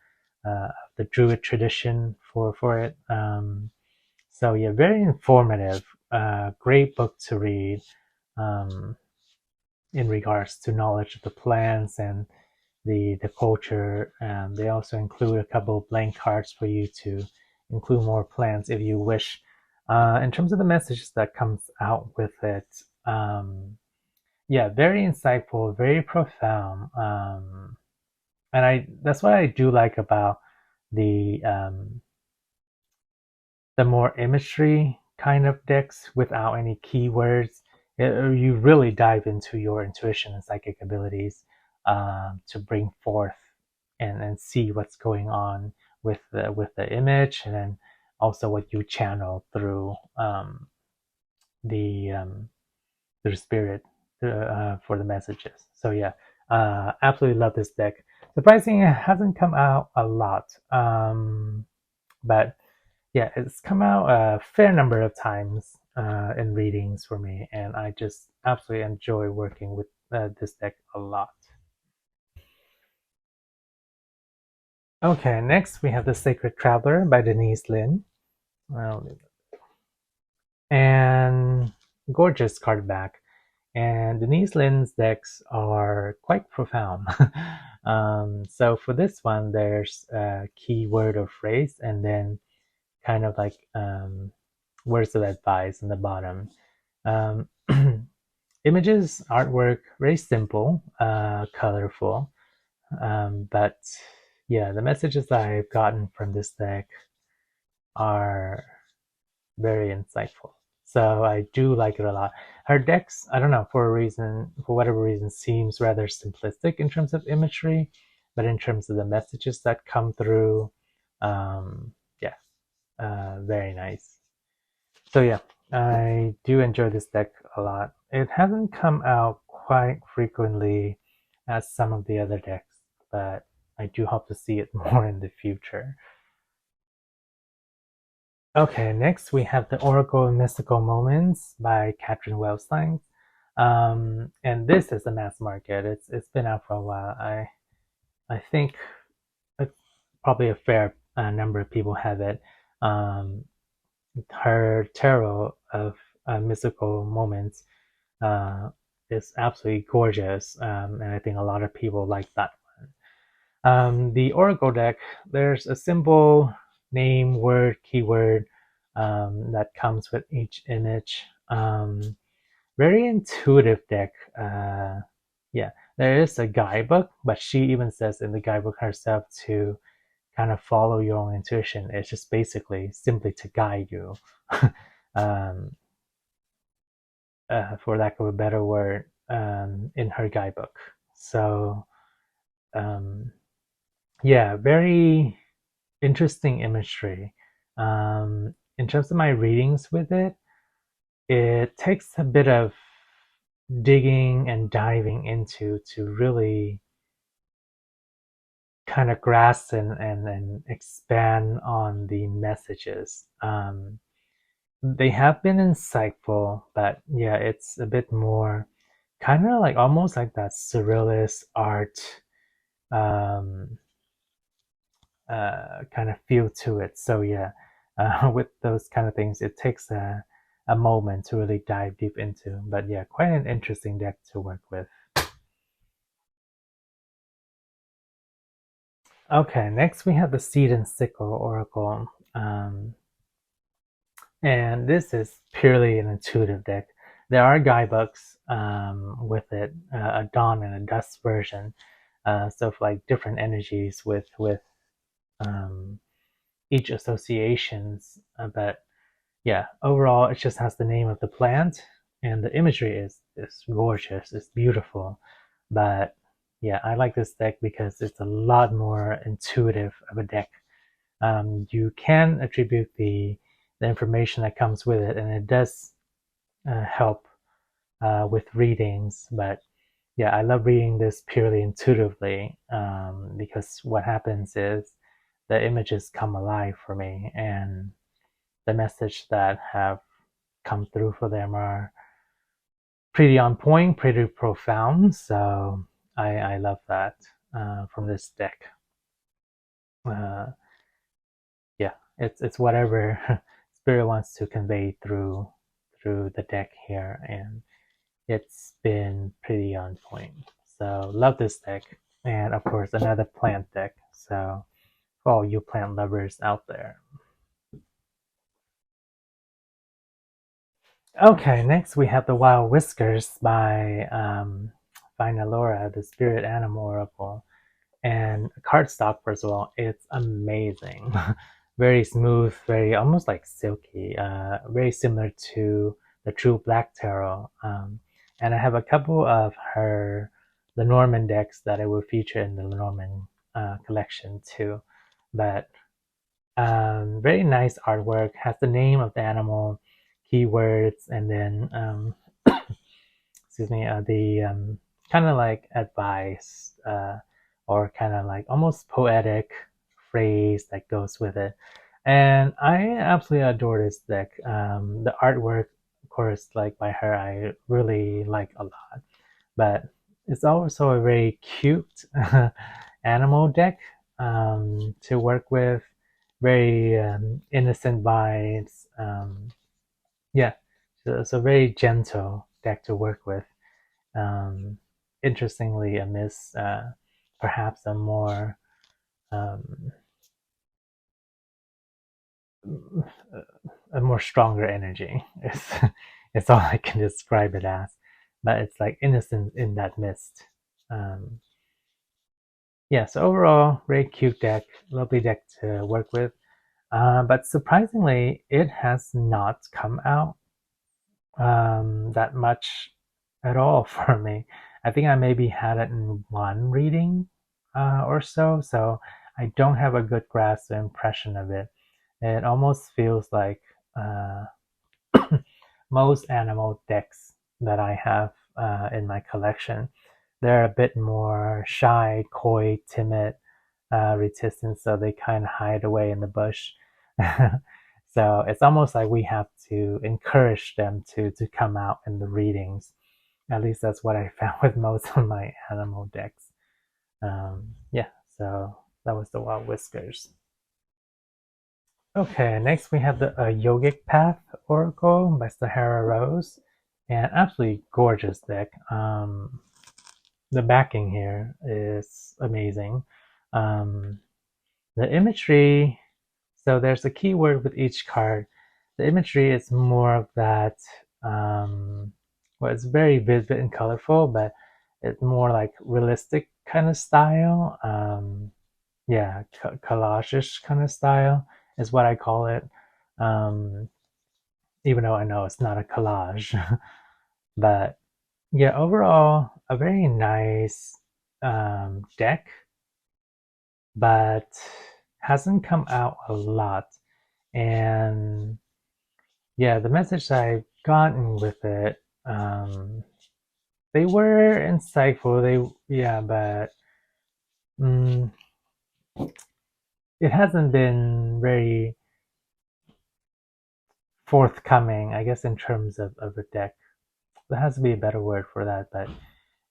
Druid tradition for it. So yeah, very informative. Great book to read in regards to knowledge of the plants and the culture. They also include a couple of blank cards for you to include more plants if you wish. In terms of the messages that comes out with it, yeah, very insightful, very profound, and that's what I do like about the more imagery kind of decks without any keywords. You really dive into your intuition and psychic abilities to bring forth and see what's going on with the image, and then also what you channel through the spirit. for the messages. So yeah, absolutely love this deck. Surprisingly, it hasn't come out a lot, but yeah, it's come out a fair number of times in readings for me, and I just absolutely enjoy working with this deck a lot. Okay, next we have the Sacred Traveler by Denise Lin. And gorgeous card back. And Denise Lin's decks are quite profound. So for this one, there's a keyword or phrase, and then kind of like words of advice on the bottom. Um, images, artwork, very simple, colorful. But yeah, the messages that I've gotten from this deck are very insightful. So I do like it a lot. Her decks, I don't know, for whatever reason, seems rather simplistic in terms of imagery, but in terms of the messages that come through, yeah, very nice. So yeah, I do enjoy this deck a lot. It hasn't come out quite frequently as some of the other decks, but I do hope to see it more in the future. Okay, next we have the Oracle Mystical Moments by Katrin Wellstein. And this is the mass market. It's been out for a while. I think probably a fair number of people have it. Her tarot of mystical moments is absolutely gorgeous, and I think a lot of people like that one. The Oracle deck, there's a simple name, word, keyword that comes with each image. Very intuitive deck. Yeah, there is a guidebook, but she even says in the guidebook herself to kind of follow your own intuition. It's just basically simply to guide you, um, for lack of a better word, in her guidebook. So, um, yeah, very interesting imagery. In terms of my readings with it, it takes a bit of digging and diving into to really kind of grasp and expand on the messages. They have been insightful, but yeah, it's a bit more kind of like almost like that surrealist art um, kind of feel to it. So yeah, with those kind of things, it takes a moment to really dive deep into. But yeah, quite an interesting deck to work with. Okay, next we have the Seed and Sickle Oracle. And this is purely an intuitive deck. There are guidebooks with it, a dawn and a dusk version. So for like different energies with um, each associations. But yeah, overall, it just has the name of the plant, and the imagery is gorgeous. It's beautiful. But yeah, I like this deck because it's a lot more intuitive of a deck. You can attribute the information that comes with it, and it does help with readings. But yeah, I love reading this purely intuitively because what happens is the images come alive for me, and the message that have come through for them are pretty on point, pretty profound. So I love that from this deck. Uh, yeah, it's whatever spirit wants to convey through the deck here, and it's been pretty on point. So love this deck, and of course another plant deck. So for all you plant lovers out there. Okay, next we have the Wild Whiskers by Laura, the Spirit Animal Oracle. And cardstock, first of all, it's amazing. Very smooth, very almost like silky, very similar to the True Black Tarot. And I have a couple of the Norman decks that I will feature in the Norman collection too. But very nice artwork, has the name of the animal, keywords, and then excuse me, the kind of like advice or kind of like almost poetic phrase that goes with it. And I absolutely adore this deck. The artwork, of course, like by her, I really like a lot. But it's also a very cute animal deck to work with. Very innocent vibes. Yeah, so very gentle deck to work with. Um, Interestingly, amidst perhaps um, a more stronger energy. It's all I can describe it as, but it's like innocent in that mist. Um, yeah, so overall, very cute deck, lovely deck to work with. But surprisingly, it has not come out that much at all for me. I think I maybe had it in one reading or so, so I don't have a good grasp or impression of it. It almost feels like uh, most animal decks that I have in my collection. They're a bit more shy, coy, timid, reticent, so they kind of hide away in the bush. So it's almost like we have to encourage them to come out in the readings. At least that's what I found with most of my animal decks. Yeah, so that was the Wild Whiskers. Okay, next we have the Yogic Path Oracle by Sahara Rose. And absolutely gorgeous deck. The backing here is amazing. Um, the imagery, so there's a keyword with each card. The imagery is more of that, well, it's very vivid and colorful, but it's more like realistic kind of style. Yeah, collage-ish kind of style is what I call it. Um, Even though I know it's not a collage, but yeah, overall, a very nice deck, but hasn't come out a lot. And yeah, the message I've gotten with it, they were insightful. Yeah, but mm, it hasn't been very forthcoming, I guess, in terms of the deck. There has to be a better word for that, but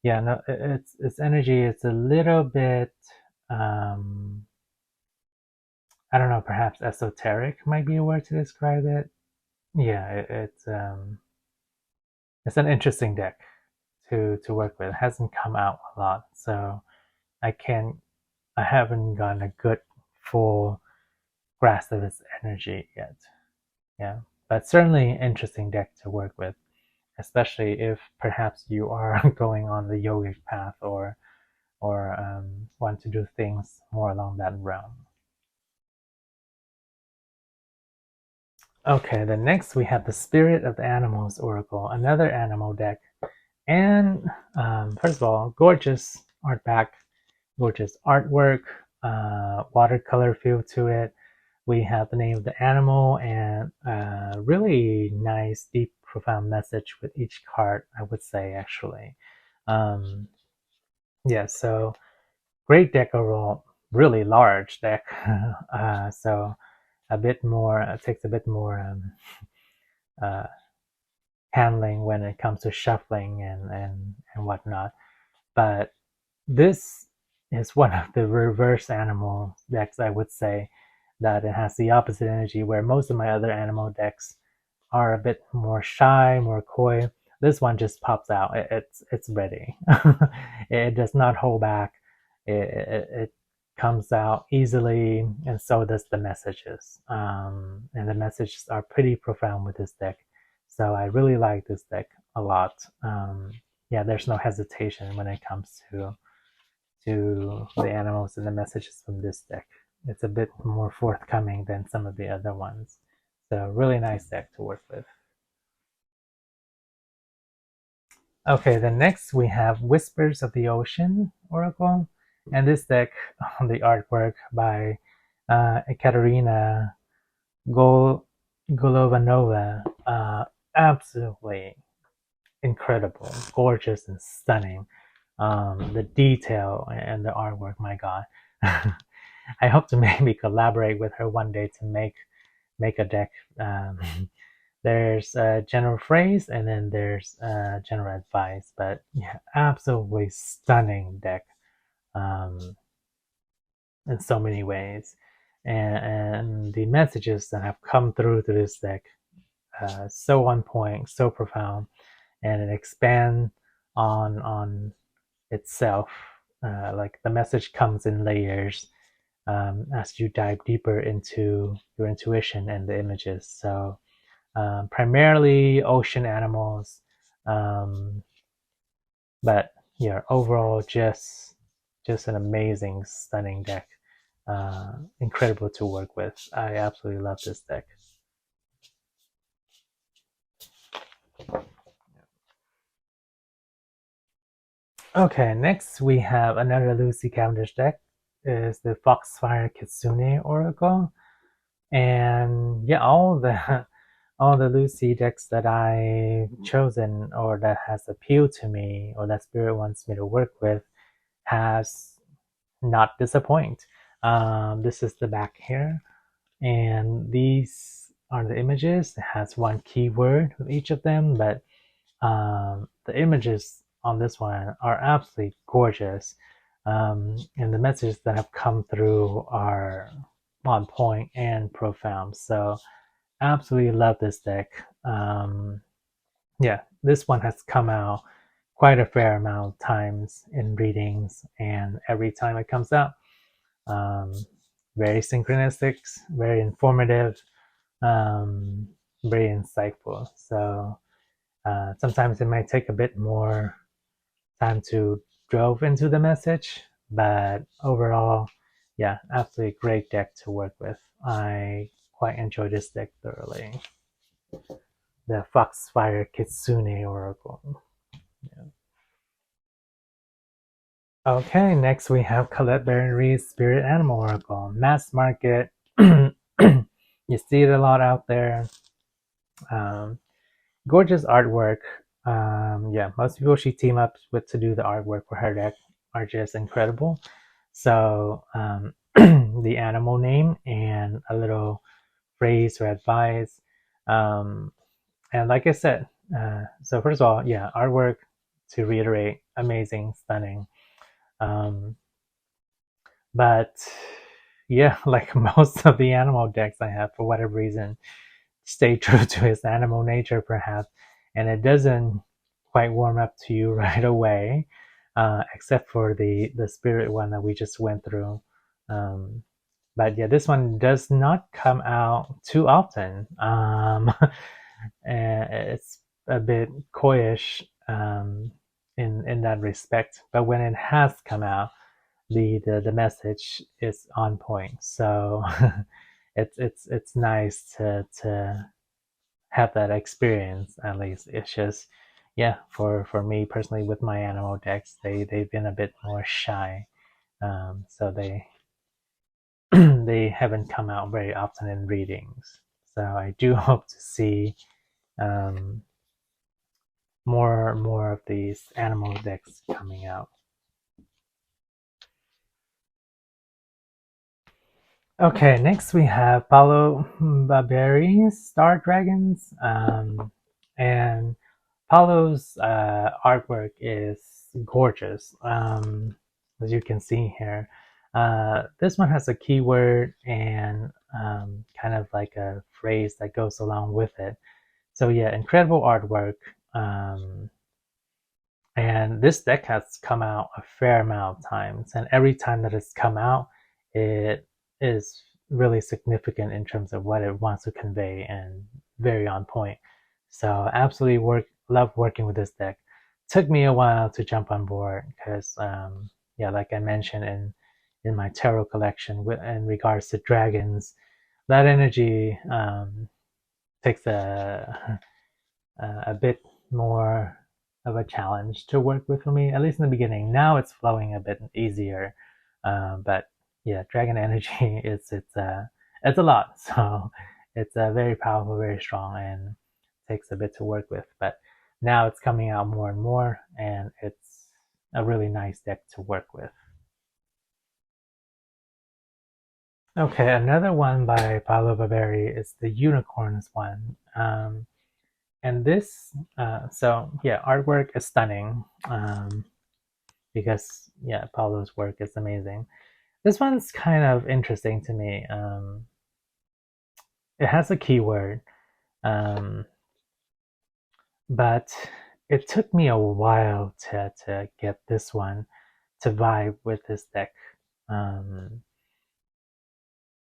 yeah, no, its energy. It's a little bit. Um, I don't know. Perhaps esoteric might be a word to describe it. Yeah, it's an interesting deck to work with. It hasn't come out a lot, so I can't. I haven't gotten a good full grasp of its energy yet. Yeah, but certainly an interesting deck to work with, especially if perhaps you are going on the yogic path or want to do things more along that realm. Okay, then next we have the Spirit of the Animals Oracle, another animal deck. And first of all, gorgeous art back, gorgeous artwork, watercolor feel to it. We have the name of the animal and a really nice, deep, profound message with each card, I would say, actually. Um, yeah, so great deck overall, really large deck. So a bit more, it takes a bit more uh, handling when it comes to shuffling and whatnot. But this is one of the reverse animal decks, I would say, that it has the opposite energy where most of my other animal decks are a bit more shy, more coy. This one just pops out. It's ready. It does not hold back. It comes out easily, and so does the messages. And the messages are pretty profound with this deck. So I really like this deck a lot. Yeah, there's no hesitation when it comes to the animals and the messages from this deck. It's a bit more forthcoming than some of the other ones. So really nice deck to work with. Okay, then next we have Whispers of the Ocean Oracle. And this deck, the artwork by Ekaterina Golovanova, absolutely incredible, gorgeous, and stunning. The detail and the artwork, my God. I hope to maybe collaborate with her one day to make a deck. There's a general phrase and then there's general advice, but yeah, absolutely stunning deck in so many ways. And the messages that have come through to this deck, so on point, so profound, and it expands on itself. Like the message comes in layers as you dive deeper into your intuition and the images. So primarily ocean animals, but yeah, overall just an amazing, stunning deck. Incredible to work with. I absolutely love this deck. Okay, next we have another Lucy Cavendish deck. Is the Fire Kitsune Oracle, and yeah, all the Lucy decks that I've chosen or that has appealed to me or that Spirit wants me to work with has not disappointed. This is the back here, and these are the images. It has one keyword with each of them, but the images on this one are absolutely gorgeous, and the messages that have come through are on point and profound. So absolutely love this deck. Yeah, this one has come out quite a fair amount of times in readings, and every time it comes out, very synchronistic, very informative, very insightful. So sometimes it might take a bit more time to delve into the message, but overall, yeah, absolutely great deck to work with. I quite enjoy this deck thoroughly. The Fire Kitsune Oracle. Yeah. Okay, next we have Colette Berry's Spirit Animal Oracle. Mass market. You see it a lot out there. Gorgeous artwork. Yeah, most people she team up with to do the artwork for her deck are just incredible. So the animal name and a little phrase or advice. And like I said, so first of all, yeah, artwork, to reiterate, amazing, stunning. But yeah, like most of the animal decks I have, for whatever reason, stay true to its animal nature, perhaps, and it doesn't quite warm up to you right away, except for the spirit one that we just went through. But yeah, this one does not come out too often. And it's a bit coyish in that respect. But when it has come out, the message is on point. So it's nice to have that experience. At least it's just, yeah, for me personally with my animal decks, they've been a bit more shy, so they they haven't come out very often in readings. So I do hope to see more of these animal decks coming out. Okay, next we have Paulo Barberi's Star Dragons, and Paulo's artwork is gorgeous, as you can see here. This one has a keyword and kind of like a phrase that goes along with it. So yeah, incredible artwork. And this deck has come out a fair amount of times, and every time that it's come out, it is really significant in terms of what it wants to convey and very on point. So absolutely love working with this deck. Took me a while to jump on board because yeah, like I mentioned in my tarot collection in regards to dragons, that energy takes a bit more of a challenge to work with for me, at least in the beginning. Now it's flowing a bit easier, but yeah, dragon energy it's a lot. So it's very powerful, very strong, and takes a bit to work with. But now it's coming out more and more, and it's a really nice deck to work with. Okay, another one by Paolo Barberi is the Unicorns one. And this, so yeah, artwork is stunning, because yeah, Paolo's work is amazing. This one's kind of interesting to me. It has a keyword, but it took me a while to get this one to vibe with this deck.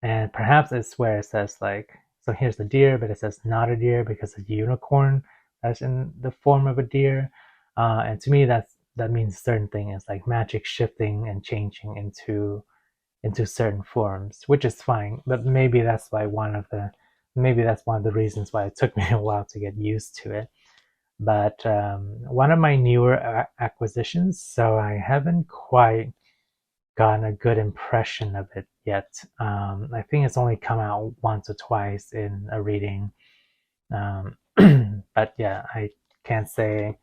And perhaps it's where it says like, so here's the deer, but it says not a deer because it's a unicorn that's in the form of a deer. And to me, that means certain thing is like magic shifting and changing into certain forms, which is fine. But maybe that's one of the reasons why it took me a while to get used to it. But one of my newer acquisitions, so I haven't quite gotten a good impression of it yet. I think it's only come out once or twice in a reading. But yeah, I can't say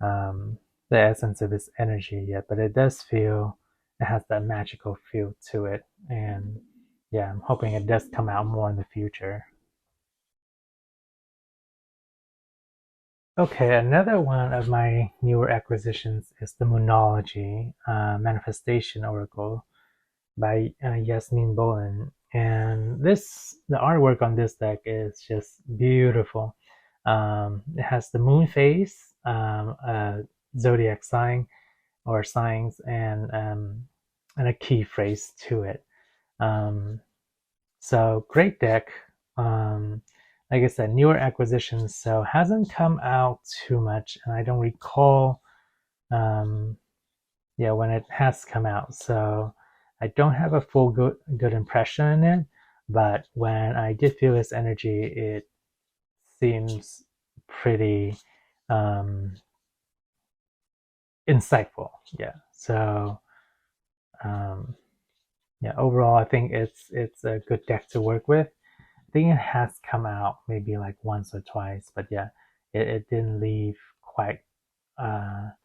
the essence of its energy yet, but it does feel, it has that magical feel to it. And yeah, I'm hoping it does come out more in the future. Okay, another one of my newer acquisitions is the Moonology Manifestation Oracle by Yasmin Bolin. And the artwork on this deck is just beautiful. It has the moon phase, zodiac sign or signs, and a key phrase to it. So great deck. Like I said, newer acquisitions, so hasn't come out too much, and I don't recall, yeah, when it has come out. So I don't have a full good impression in it, but when I did feel its energy, it seems pretty insightful. Yeah. So yeah, overall, I think it's a good deck to work with. I think it has come out maybe like once or twice, but yeah, it didn't leave quite an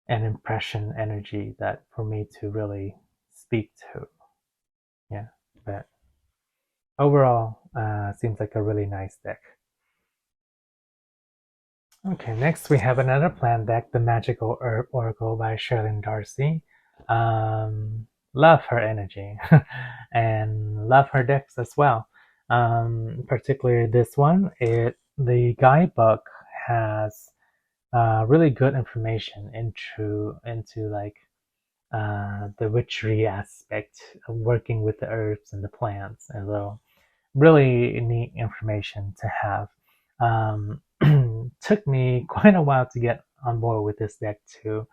impression energy that for me to really speak to. Yeah, but overall, seems like a really nice deck. Okay, next we have another plant deck, the Magickal Herb Oracle by Sherilyn Darcy. Love her energy and love her decks as well. Particularly this one, the guidebook has really good information into like the witchery aspect of working with the herbs and the plants, and so really neat information to have. Took me quite a while to get on board with this deck too.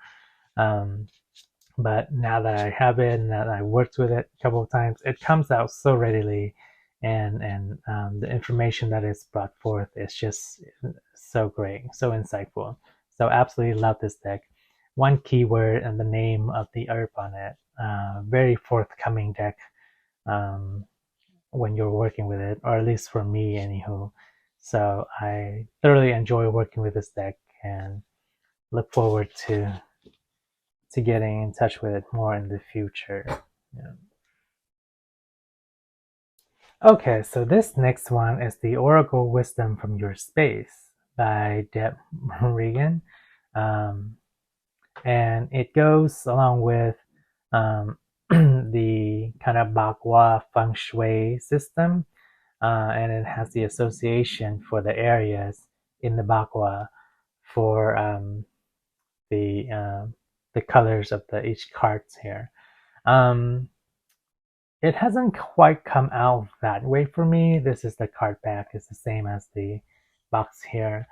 But now that I have it and that I worked with it a couple of times, it comes out so readily, and the information that is brought forth is just so great, so insightful. So absolutely love this deck. One keyword and the name of the herb on it. Very forthcoming deck when you're working with it, or at least for me, anywho. So I thoroughly enjoy working with this deck and look forward to getting in touch with it more in the future. Yeah. Okay, so this next one is the Oracle Wisdom from Your Space by Deb Regan. And it goes along with the kind of Bagua feng shui system, and it has the association for the areas in the Bagua for the colors of each cards here. It hasn't quite come out that way for me. This is the card back. It's the same as the box here.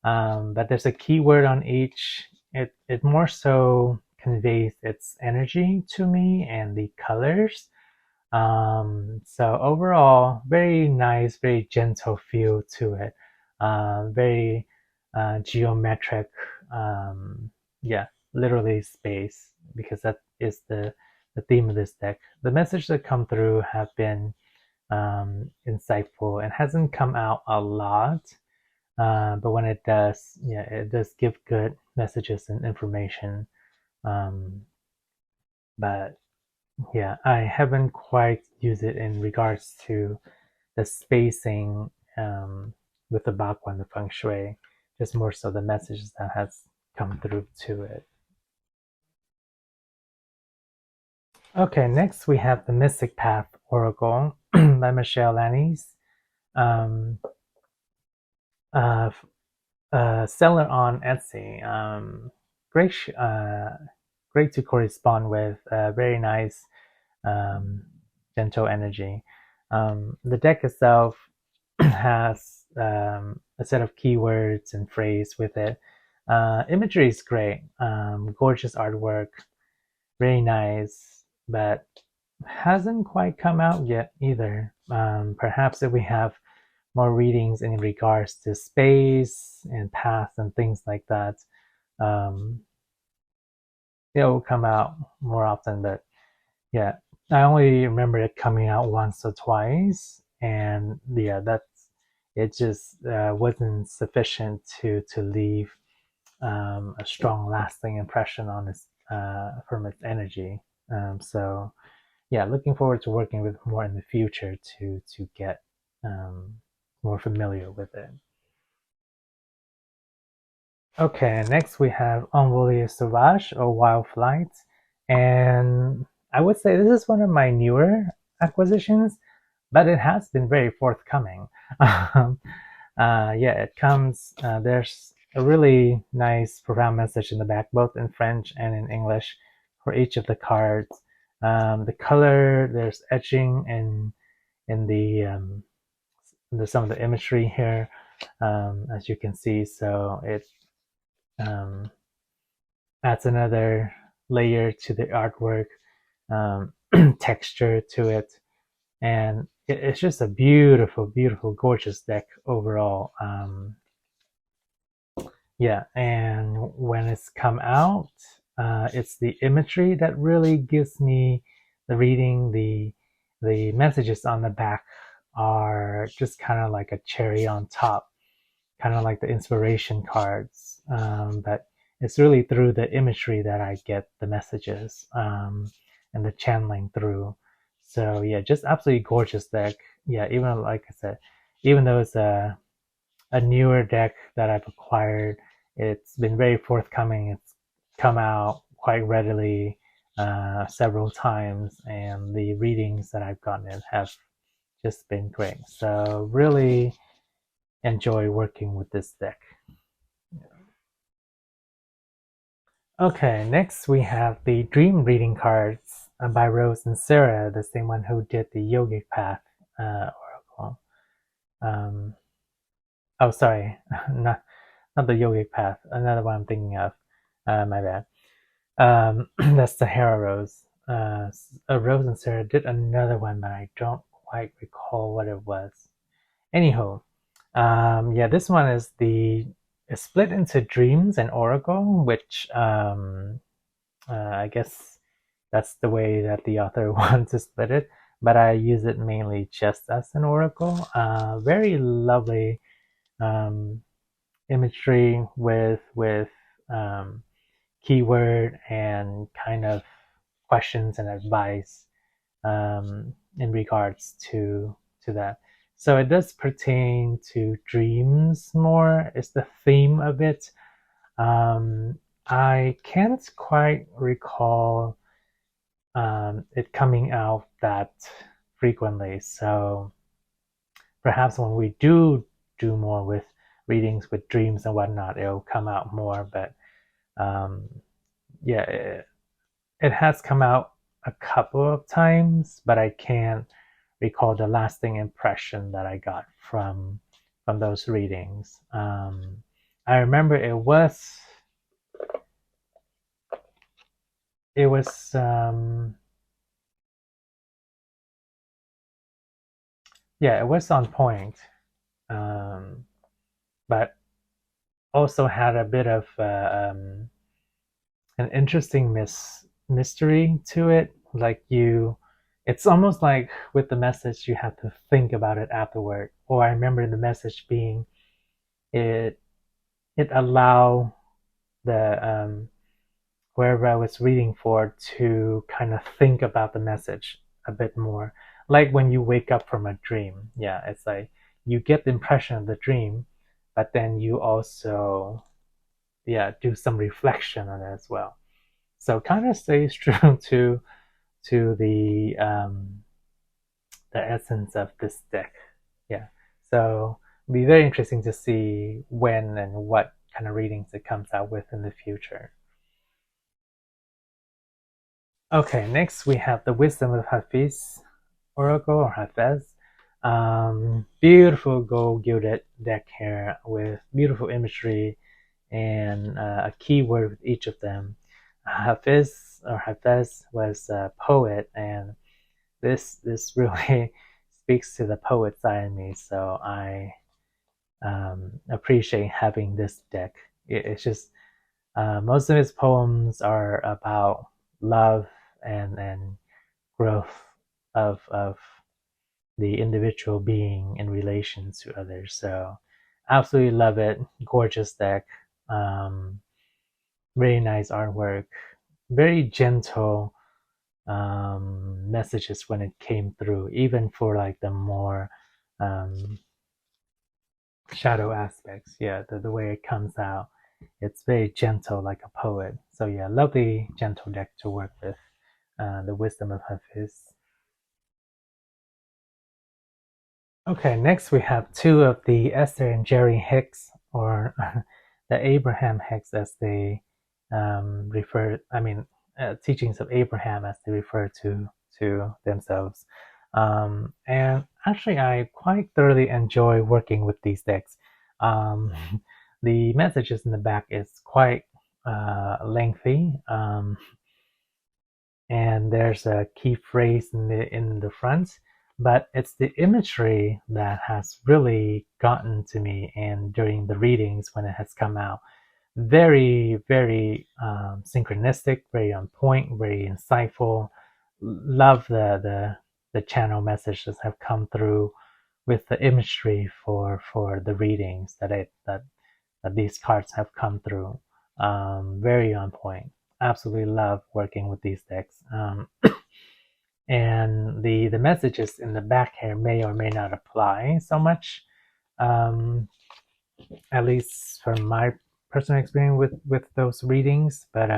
But there's a keyword on each. It more so conveys its energy to me and the colors. So overall, very nice, very gentle feel to it. Very geometric. Yeah, literally space, because that is the theme of this deck. The messages that come through have been insightful and hasn't come out a lot. But when it does, yeah, it does give good messages and information. But yeah, I haven't quite used it in regards to the spacing with the Bakwan, the feng shui, just more so the messages that has come through to it. Okay, next we have the Mystic Path Oracle by Michelle Lannis. Um, uh, Seller on Etsy. Great, great to correspond with. Very nice, gentle energy. The deck itself has a set of keywords and phrase with it. Imagery is great. Gorgeous artwork. Very nice, but hasn't quite come out yet either. Perhaps if we have more readings in regards to space and paths and things like that, um, it'll come out more often. But yeah, I only remember it coming out once or twice, and yeah, that's it. Just wasn't sufficient to leave a strong, lasting impression on its from its energy. So yeah, looking forward to working with more in the future to get more familiar with it. Okay, next we have Envolees Sauvage or Wild Flight, and I would say this is one of my newer acquisitions, but it has been very forthcoming. Yeah, it comes. There's a really nice, profound message in the back, both in French and in English, for each of the cards. The color, there's etching in some of the imagery here, as you can see. So it um, adds another layer to the artwork, texture to it, and it's just a beautiful, beautiful, gorgeous deck overall. Yeah, and when it's come out, it's the imagery that really gives me the reading. The messages on the back are just kind of like a cherry on top, kind of like the inspiration cards. But it's really through the imagery that I get the messages and the channeling through. So yeah, just absolutely gorgeous deck. Yeah, even like I said, even though it's a newer deck that I've acquired, it's been very forthcoming. It's come out quite readily several times, and the readings that I've gotten in have just been great. So really enjoy working with this deck. Okay, next we have the Dream Reading cards by Rose and Sarah, the same one who did the Yogic Path Oracle. Oh, sorry, not the Yogic Path. Another one I'm thinking of. My bad. That's the Hera Rose. Rose and Sarah did another one, but I don't quite recall what it was. Anyhow, yeah, this one is it's split into Dreams and Oracle, which I guess that's the way that the author wants to split it. But I use it mainly just as an Oracle. Very lovely imagery with keyword and kind of questions and advice in regards to that. So it does pertain to dreams more. It's the theme of it. I can't quite recall it coming out that frequently. So perhaps when we do more with readings with dreams and whatnot, it'll come out more. But yeah, it has come out a couple of times, but I can't recall the lasting impression that I got from those readings. I remember it was yeah, it was on point, but also had a bit of an interesting mystery to it. Like it's almost like with the message you have to think about it afterward. Or I remember the message being it allow the wherever I was reading for to kind of think about the message a bit more. Like when you wake up from a dream, yeah, it's like you get the impression of the dream, but then you also, yeah, do some reflection on it as well. So kind of stays true to the essence of this deck. Yeah. So it'll be very interesting to see when and what kind of readings it comes out with in the future. Okay, next we have the Wisdom of Hafiz Oracle or Hafiz. Beautiful gold gilded deck here with beautiful imagery and a keyword with each of them. Hafiz was a poet, and this really speaks to the poet side of me. So I appreciate having this deck. It's just most of his poems are about love and growth of the individual being in relation to others. So absolutely love it. Gorgeous deck. Um, Very nice artwork. Very gentle messages when it came through, even for like the more um, shadow aspects. Yeah, the way it comes out, it's very gentle, like a poet. So yeah, lovely, gentle deck to work with. The Wisdom of Hafiz. Okay, next we have two of the Esther and Jerry Hicks, or the Abraham Hicks, as they teachings of Abraham as they refer to themselves. And actually, I quite thoroughly enjoy working with these decks. Um, the messages in the back is quite lengthy, and there's a key phrase in the front, but it's the imagery that has really gotten to me, and during the readings when it has come out, very very synchronistic, very on point, very insightful. Love the channel messages have come through with the imagery for the readings that these cards have come through. Very on point. Absolutely love working with these decks. And the messages in the back here may or may not apply so much, um, at least from my personal experience with those readings. But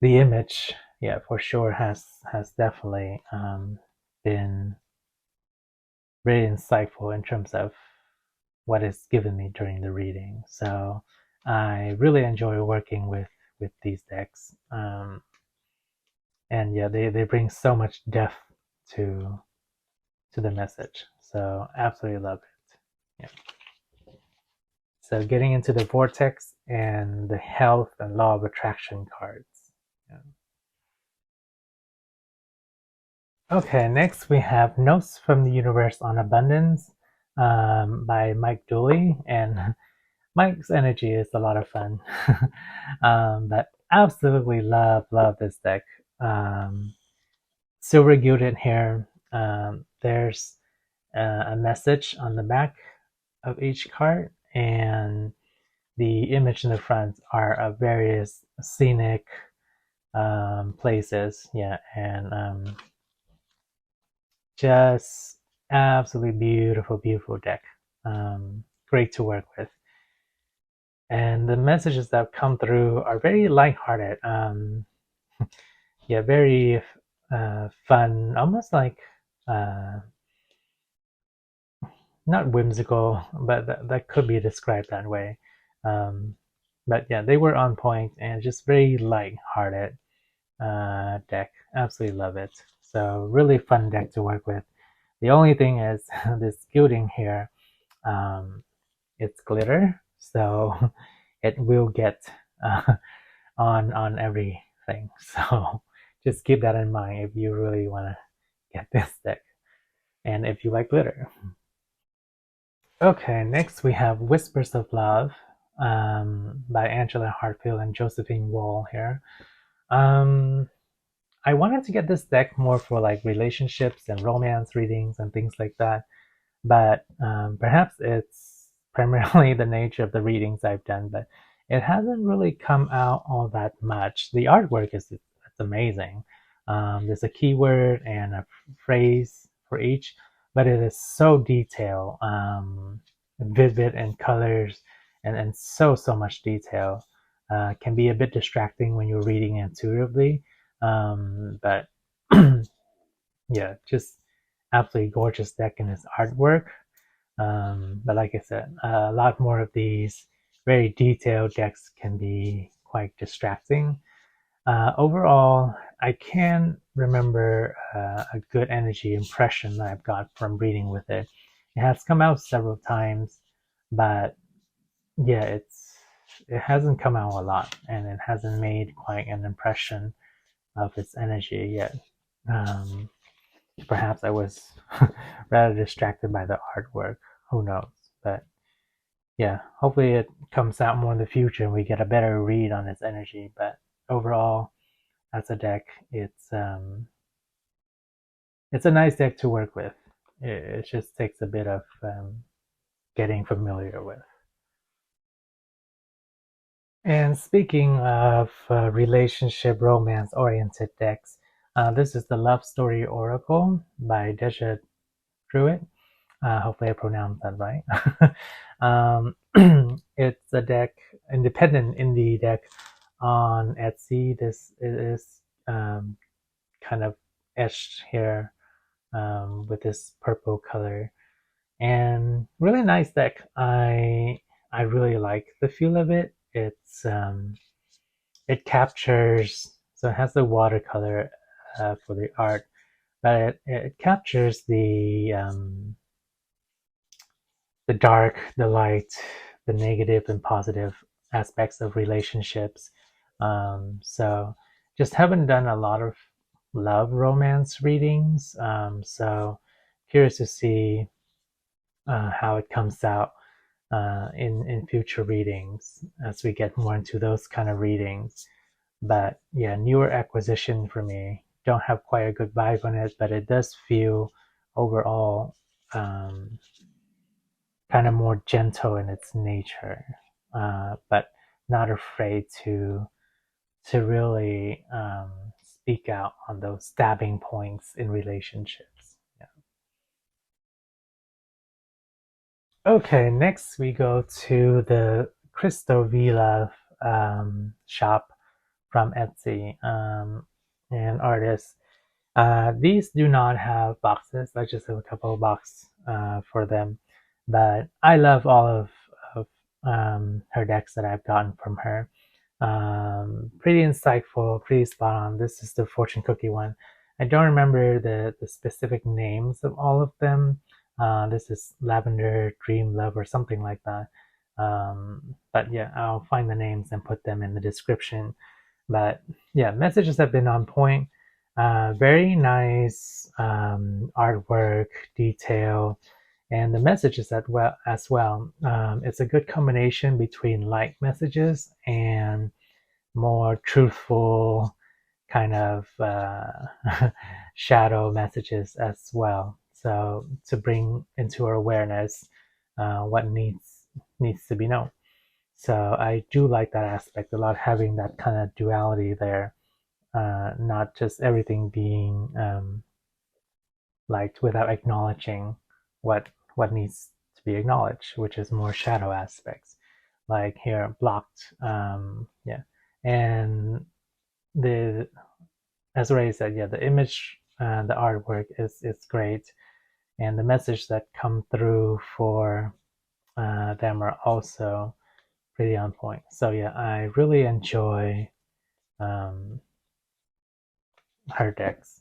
the image, yeah, for sure has definitely been very insightful in terms of what is given me during the reading. So I really enjoy working with these decks. And yeah, they bring so much depth to the message. So absolutely love it. Yeah. So getting into the Vortex and the Health and Law of Attraction cards. Yeah. Okay, next we have Notes from the Universe on Abundance by Mike Dooley, and Mike's energy is a lot of fun. But absolutely love this deck. Silver gilded here. There's a message on the back of each card, and the image in the front are of various scenic places. Yeah, and just absolutely beautiful deck. Great to work with. And the messages that come through are very lighthearted. Yeah, very fun, almost like not whimsical, but that could be described that way. But yeah, they were on point and just very light-hearted deck. Absolutely love it. So really fun deck to work with. The only thing is this gilding here, it's glitter, so it will get on everything. So just keep that in mind if you really want to get this deck, and if you like glitter. Okay, next we have Whispers of Love by Angela Hartfield and Josephine Wall here. I wanted to get this deck more for like relationships and romance readings and things like that, but perhaps it's primarily the nature of the readings I've done, but it hasn't really come out all that much. The artwork is it's amazing. There's a keyword and a phrase for each, but it is so detailed, vivid in colors, and so much detail. Can be a bit distracting when you're reading intuitively, but yeah, just absolutely gorgeous deck in his artwork. But like I said, a lot more of these very detailed decks can be quite distracting. Overall, I can remember a good energy impression that I've got from reading with it. It has come out several times, but yeah, it hasn't come out a lot, and it hasn't made quite an impression of its energy yet. Perhaps I was rather distracted by the artwork. Who knows? But yeah, hopefully it comes out more in the future and we get a better read on its energy. But overall, as a deck, it's a nice deck to work with. It just takes a bit of getting familiar with. And speaking of relationship romance oriented decks, this is the Love Story Oracle by Deja Druid. Hopefully I pronounced that right. It's a deck, independent indie deck on Etsy. This is kind of etched here with this purple color, and really nice deck. I really like the feel of it. It captures, so it has the watercolor for the art, but it captures the dark, the light, the negative and positive aspects of relationships. So just haven't done a lot of love romance readings. So curious to see how it comes out in future readings as we get more into those kind of readings. But yeah, newer acquisition for me. Don't have quite a good vibe on it, but it does feel overall kind of more gentle in its nature, but not afraid to really speak out on those stabbing points in relationships. Yeah. Okay, next we go to the Crystal Villa shop from Etsy, and artists. These do not have boxes. I just have a couple of boxes for them, but I love all of her decks that I've gotten from her. Pretty insightful, pretty spot on. This is the fortune cookie one. I don't remember the specific names of all of them. This is Lavender, Dream, Love, or something like that. But yeah, I'll find the names and put them in the description. But yeah, messages have been on point. Very nice artwork, detail, and the messages as well. It's a good combination between light messages and more truthful kind of shadow messages as well. So to bring into our awareness what needs to be known. So I do like that aspect a lot, having that kind of duality there, not just everything being liked without acknowledging what needs to be acknowledged, which is more shadow aspects, like here blocked. Yeah, and the as Ray said, yeah, the image, the artwork is great, and the message that come through for them are also pretty on point. So yeah, I really enjoy her decks.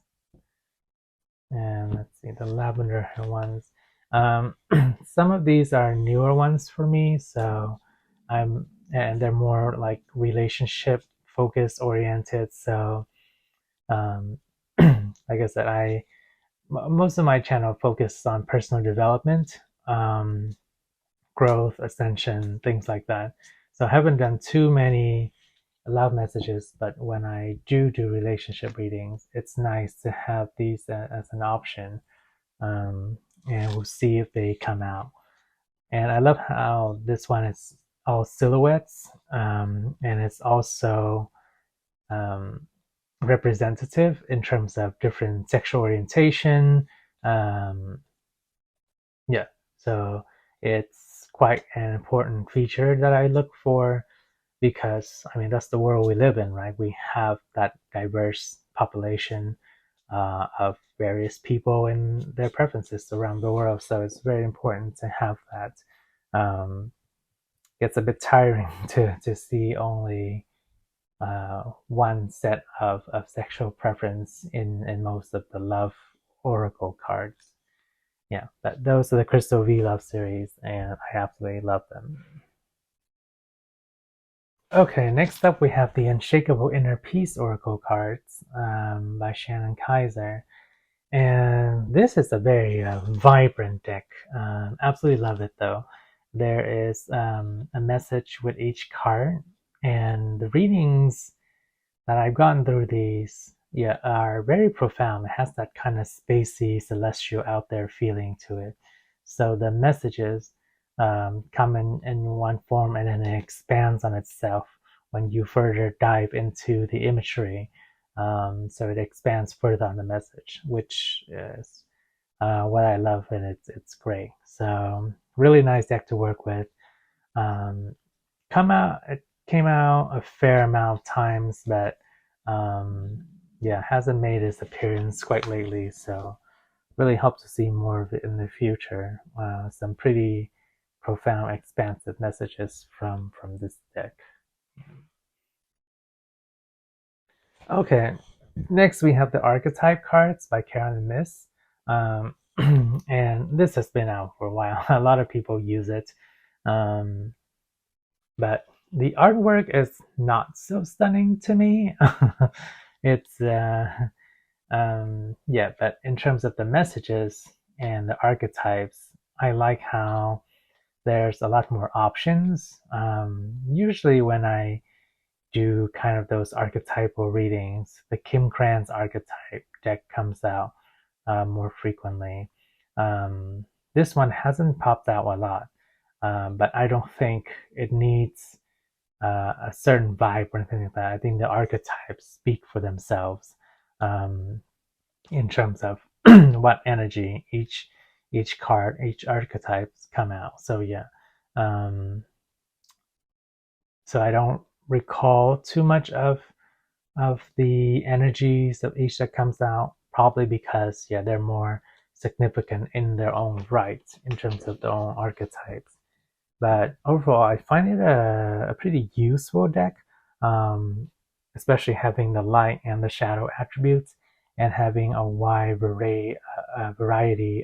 And let's see the lavender ones. Some of these are newer ones for me, so and they're more like relationship focused oriented. So like I said, most of my channel focuses on personal development, growth, ascension, things like that. So I haven't done too many love messages, but when I do relationship readings, it's nice to have these as an option, and we'll see if they come out. And I love how this one is all silhouettes, and it's also representative in terms of different sexual orientation. Um, yeah, so it's quite an important feature that I look for, because I mean that's the world we live in, right? We have that diverse population of various people and their preferences around the world, so it's very important to have that. Um, it's a bit tiring to see only one set of sexual preference in most of the love oracle cards. Yeah, those are the Crystal V Love series, and I absolutely love them. Okay, next up we have the Unshakable Inner Peace Oracle cards by Shannon Kaiser. And this is a very vibrant deck. Absolutely love it though. There is a message with each card, and the readings that I've gotten through these, yeah, are very profound. It has that kind of spacey, celestial, out there feeling to it. So the messages come in one form, and then it expands on itself when you further dive into the imagery. So it expands further on the message, which is what I love, and it's great. So really nice deck to work with. Um, it came out a fair amount of times, but yeah, hasn't made its appearance quite lately. So really hope to see more of it in the future. Some pretty profound, expansive messages from this deck. Okay, next we have the Archetype cards by Karen and Miss. Um, and this has been out for a while. A lot of people use it. Um, but the artwork is not so stunning to me. It's yeah, but in terms of the messages and the archetypes, I like how there's a lot more options. Usually when I do kind of those archetypal readings, the Kim Kranz archetype deck comes out more frequently. This one hasn't popped out a lot, but I don't think it needs a certain vibe or anything like that. I think the archetypes speak for themselves in terms of what energy each card, each archetypes come out. So yeah, so I don't recall too much of the energies of each that comes out, probably because yeah, they're more significant in their own right in terms of their own archetypes. But overall, I find it a pretty useful deck, especially having the light and the shadow attributes, and having a wide variety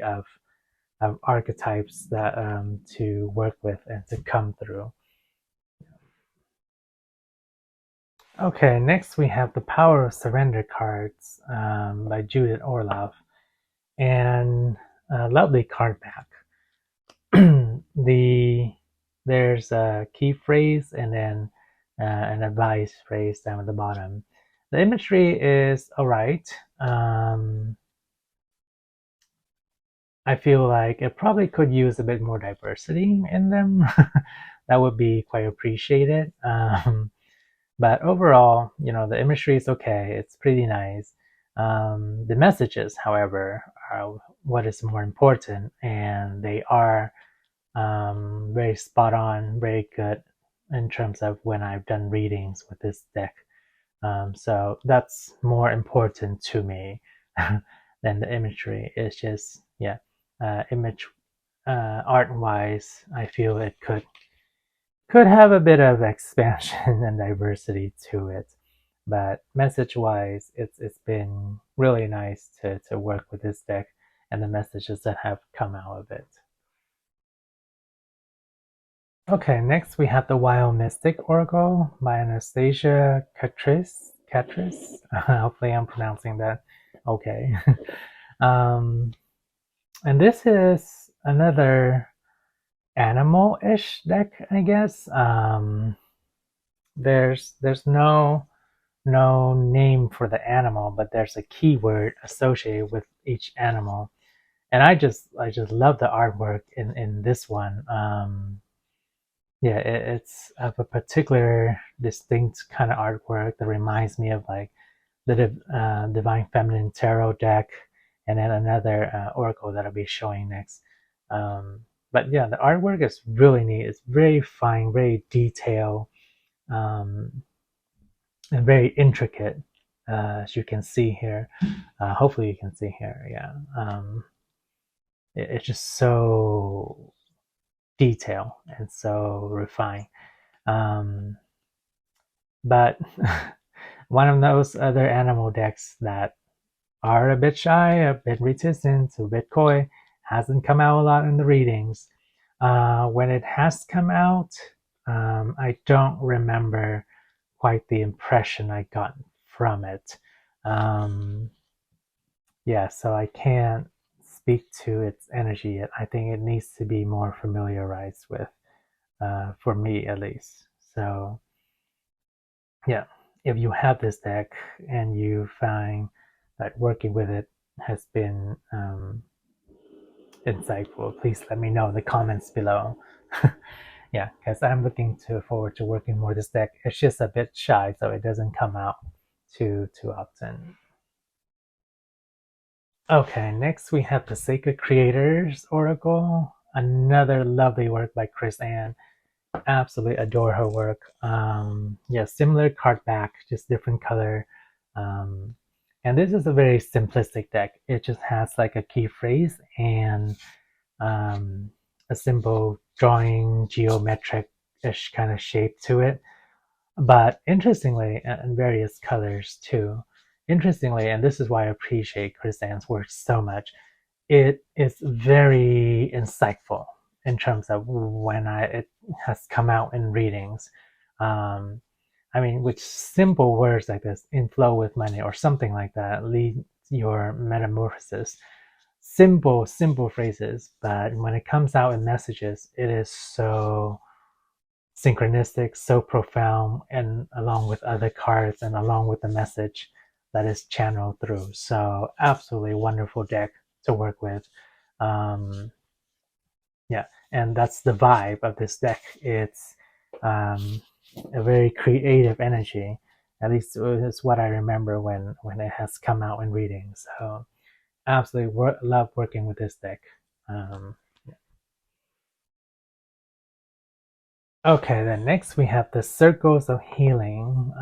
of archetypes that to work with and to come through. Okay, next we have the Power of Surrender cards by Judith Orloff, and a lovely card back. There's a key phrase and then an advice phrase down at the bottom. The imagery is alright. I feel like it probably could use a bit more diversity in them. That would be quite appreciated. But overall, you know, the imagery is okay. It's pretty nice. The messages, however, are what is more important, and they are very spot on, very good in terms of when I've done readings with this deck. So that's more important to me than the imagery. It's just, yeah, image art wise, I feel it could have a bit of expansion and diversity to it. But message wise, it's been really nice to work with this deck and the messages that have come out of it. Okay, next we have the Wild Mystic Oracle by Anastasia Catris. Hopefully I'm pronouncing that okay. And this is another animal-ish deck, I guess. There's no name for the animal, but there's a keyword associated with each animal. And I just love the artwork in this one. Yeah, it's of a particular distinct kind of artwork that reminds me of like the Divine Feminine Tarot deck, and then another oracle that I'll be showing next. But yeah, the artwork is really neat. It's very fine, very detailed, um, and very intricate, as you can see here. Hopefully, you can see here. Yeah, it's just so detailed and so refined. Um, but one of those other animal decks that are a bit shy, a bit reticent, a bit coy, hasn't come out a lot in the readings. When it has come out, I don't remember quite the impression I got from it. Yeah, so I can't speak to its energy yet. I think it needs to be more familiarized with, for me at least. So yeah, if you have this deck and you find that working with it has been insightful, please let me know in the comments below. Yeah, because I'm looking forward to working more this deck. It's just a bit shy, so it doesn't come out too often. Okay, next we have the Sacred Creators Oracle, another lovely work by Chris Ann. Absolutely adore her work. Yeah, similar card back, just different color. And this is a very simplistic deck. It just has like a key phrase and a simple drawing geometric-ish kind of shape to it. But interestingly, and various colors too. Interestingly, and this is why I appreciate Chris Ann's work so much, it is very insightful in terms of when it has come out in readings. Um, I mean, with simple words like this, "in flow with money" or something like that, lead your metamorphosis. Simple phrases, but when it comes out in messages, it is so synchronistic, so profound, and along with other cards and along with the message that is channeled through. So absolutely wonderful deck to work with. Yeah, and that's the vibe of this deck. It's a very creative energy. At least it's what I remember when it has come out in readings. So absolutely love working with this deck. Um, okay, then next we have the Circles of Healing.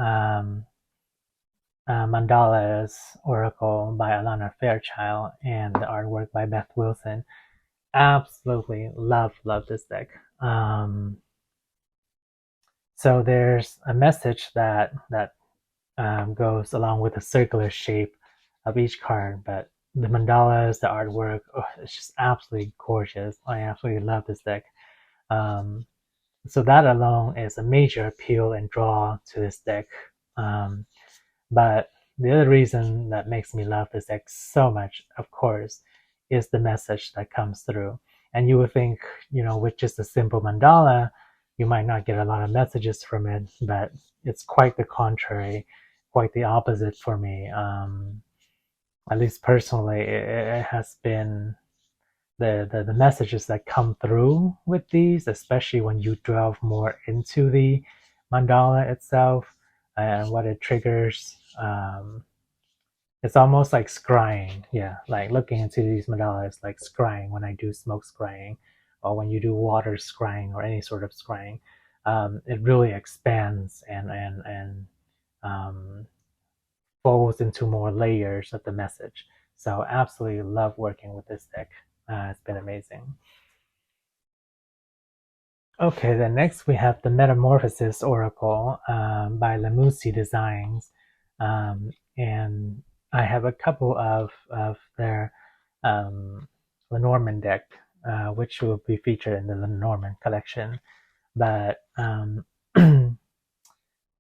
Mandalas Oracle by Alana Fairchild and the artwork by Beth Wilson. Absolutely love this deck. So there's a message that goes along with the circular shape of each card, but the mandalas, the artwork, it's just absolutely gorgeous. I absolutely love this deck. So that alone is a major appeal and draw to this deck. But the other reason that makes me love this deck so much, of course, is the message that comes through. And you would think, with just a simple mandala, you might not get a lot of messages from it, but it's quite the contrary, quite the opposite for me. At least personally, it has been the messages that come through with these, especially when you delve more into the mandala itself and what it triggers. It's almost like scrying. Yeah, like looking into these mandalas, like scrying when I do smoke scrying, or when you do water scrying or any sort of scrying. It really expands and um, folds into more layers of the message. So absolutely love working with this deck. It's been amazing. Okay, then next we have the Metamorphosis Oracle by Lamusi Designs. And I have a couple of their Lenormand deck, which will be featured in the Lenormand collection. But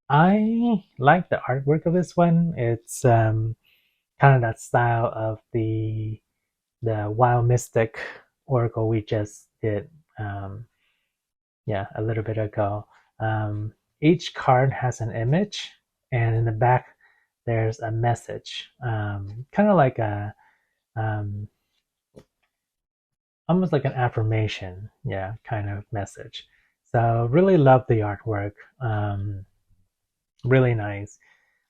I like the artwork of this one. It's kind of that style of the Wild Mystic Oracle we just did. Yeah, a little bit ago. Each card has an image, and in the back there's a message, kind of like a almost like an affirmation, yeah, kind of message. So really love the artwork. Really nice.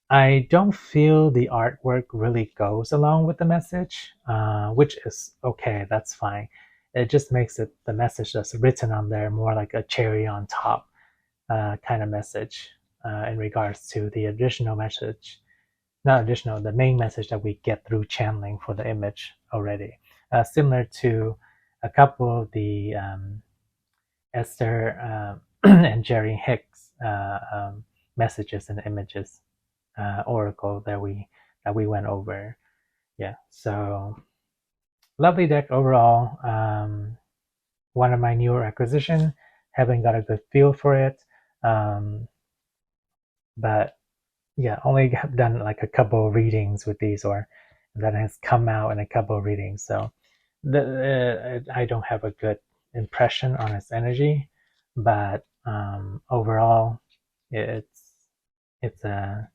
I don't feel the artwork really goes along with the message, which is okay. That's fine. It just makes it the message that's written on there more like a cherry on top kind of message in regards to the additional message, not additional, the main message that we get through channeling for the image already. Similar to a couple of the Esther and Jerry Hicks messages and images oracle that we went over. Yeah, so lovely deck overall. One of my newer acquisition. Haven't got a good feel for it, but yeah, only have done like a couple of readings with these, or that has come out in a couple of readings. So I don't have a good impression on its energy, but overall, it's a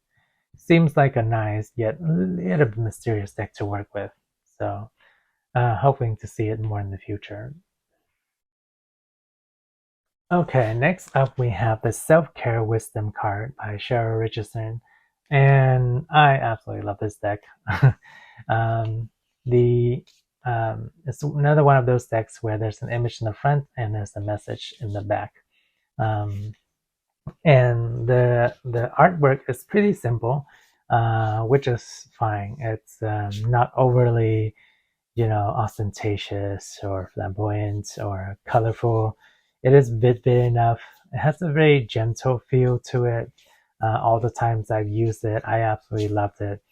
seems like a nice yet a little bit mysterious deck to work with. So hoping to see it more in the future. Okay, next up we have the Self-Care Wisdom card by Cheryl Richardson. And I absolutely love this deck. The It's another one of those decks where there's an image in the front and there's a message in the back. And the artwork is pretty simple, which is fine. It's not overly, ostentatious or flamboyant or colorful. It is vivid enough. It has a very gentle feel to it. All the times I've used it, I absolutely loved it.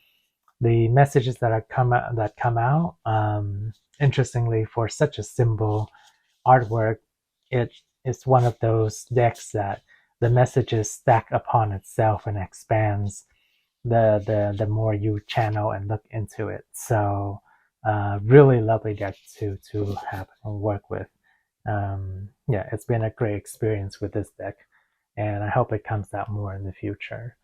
The messages that come out, interestingly, for such a simple artwork, it is one of those decks that the messages stack upon itself and expands the more you channel and look into it. So really lovely deck to have and work with. Yeah, it's been a great experience with this deck, and I hope it comes out more in the future.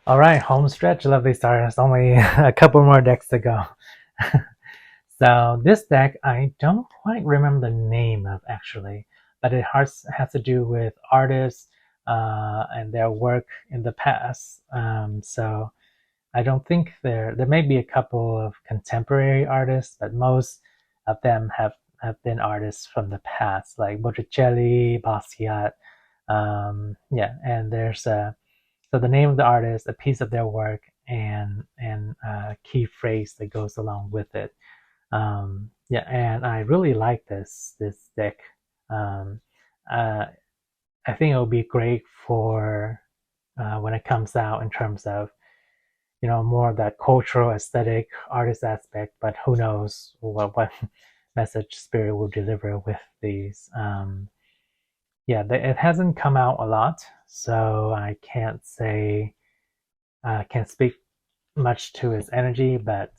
All right, home stretch, lovely stars. Only a couple more decks to go. So this deck, I don't quite remember the name of actually, but it has to do with artists and their work in the past. So I don't think there may be a couple of contemporary artists, but most of them have been artists from the past, like Botticelli, Basquiat. Yeah, and there's so the name of the artist, a piece of their work, and a key phrase that goes along with it. Yeah, and I really like this deck. Um, uh, I think it will be great for when it comes out in terms of more of that cultural, aesthetic, artist aspect. But who knows what message Spirit will deliver with these. Yeah, it hasn't come out a lot, so I can't say can't speak much to its energy, but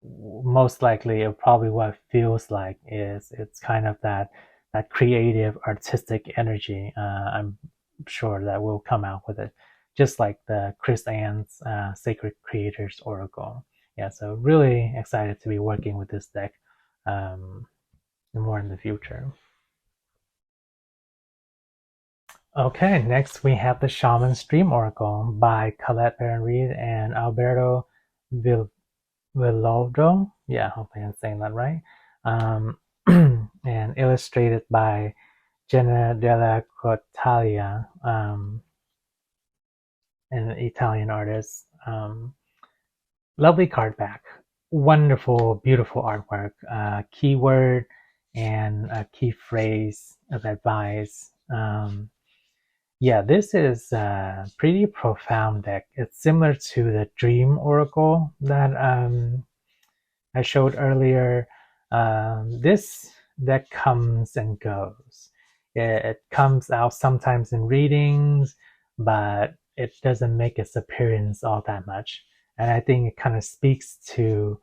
most likely it probably what it feels like is it's kind of that creative artistic energy. I'm sure that will come out with it, just like the Chris Ann's Sacred Creators Oracle. Yeah, so really excited to be working with this deck more in the future. Okay, next we have the Shaman Stream Oracle by Colette Baron-Reed and Alberto Villoldo. Yeah, hopefully I'm saying that right. And illustrated by Jenna Della Cortalia, an Italian artist. Lovely card back. Wonderful, beautiful artwork. Keyword and a key phrase of advice. Yeah, this is a pretty profound deck. It's similar to the Dream Oracle that I showed earlier. This deck comes and goes. It comes out sometimes in readings, but it doesn't make its appearance all that much. And I think it kind of speaks to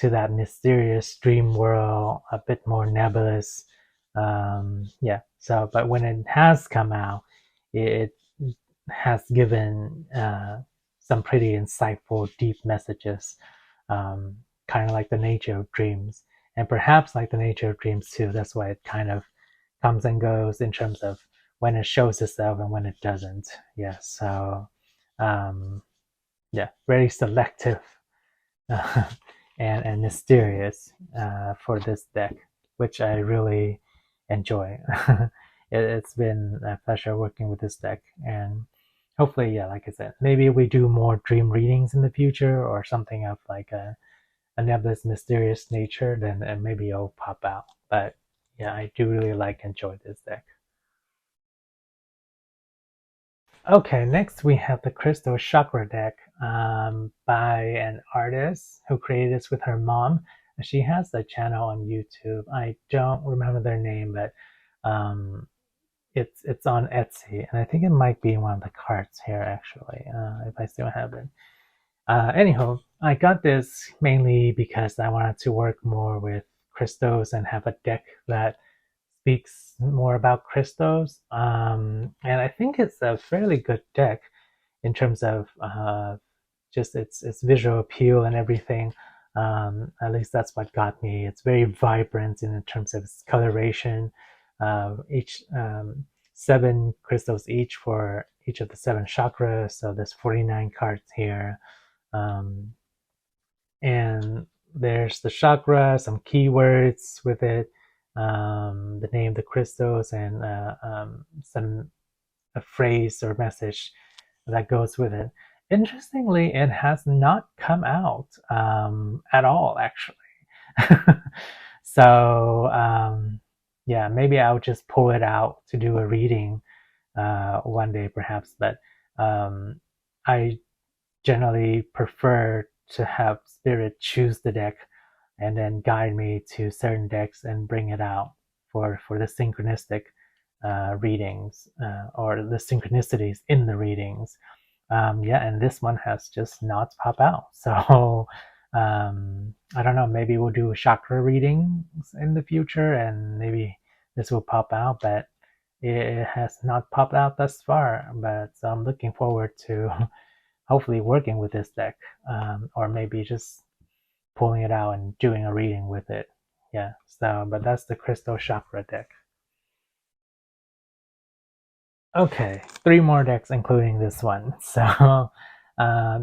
that mysterious dream world, a bit more nebulous. Yeah. So, but when it has come out, it has given some pretty insightful, deep messages. kind of like the nature of dreams, and perhaps like the nature of dreams too. That's why it kind of comes and goes in terms of when it shows itself and when it doesn't. Yeah, so yeah, very selective and mysterious for this deck, which I really enjoy. It's been a pleasure working with this deck, and hopefully, yeah, like I said, maybe we do more dream readings in the future or something of like a nebulous, mysterious nature, then maybe it'll pop out. But yeah, I do really enjoy this deck. Okay, next we have the Crystal Chakra deck by an artist who created this with her mom. She has a channel on YouTube. I don't remember their name, but um, it's on Etsy, and I think it might be one of the cards here actually, if I still have it. Anyhow, I got this mainly because I wanted to work more with crystals and have a deck that speaks more about crystals. And I think it's a fairly good deck in terms of just its visual appeal and everything. At least that's what got me. It's very vibrant in terms of its coloration. Each 7 crystals each for each of the 7 chakras. So there's 49 cards here. And there's the chakra, some keywords with it, the name of the crystals, and a phrase or message that goes with it. Interestingly, it has not come out at all, actually. So yeah, maybe I'll just pull it out to do a reading one day, perhaps. But I generally prefer to have spirit choose the deck and then guide me to certain decks and bring it out for the synchronistic readings or the synchronicities in the readings. Yeah, and this one has just not pop out. So I don't know, maybe we'll do chakra readings in the future and maybe this will pop out, but it has not popped out thus far. But so I'm looking forward to hopefully working with this deck, or maybe just pulling it out and doing a reading with it. Yeah, so but that's the Crystal Chakra deck. Okay, 3 more decks including this one. So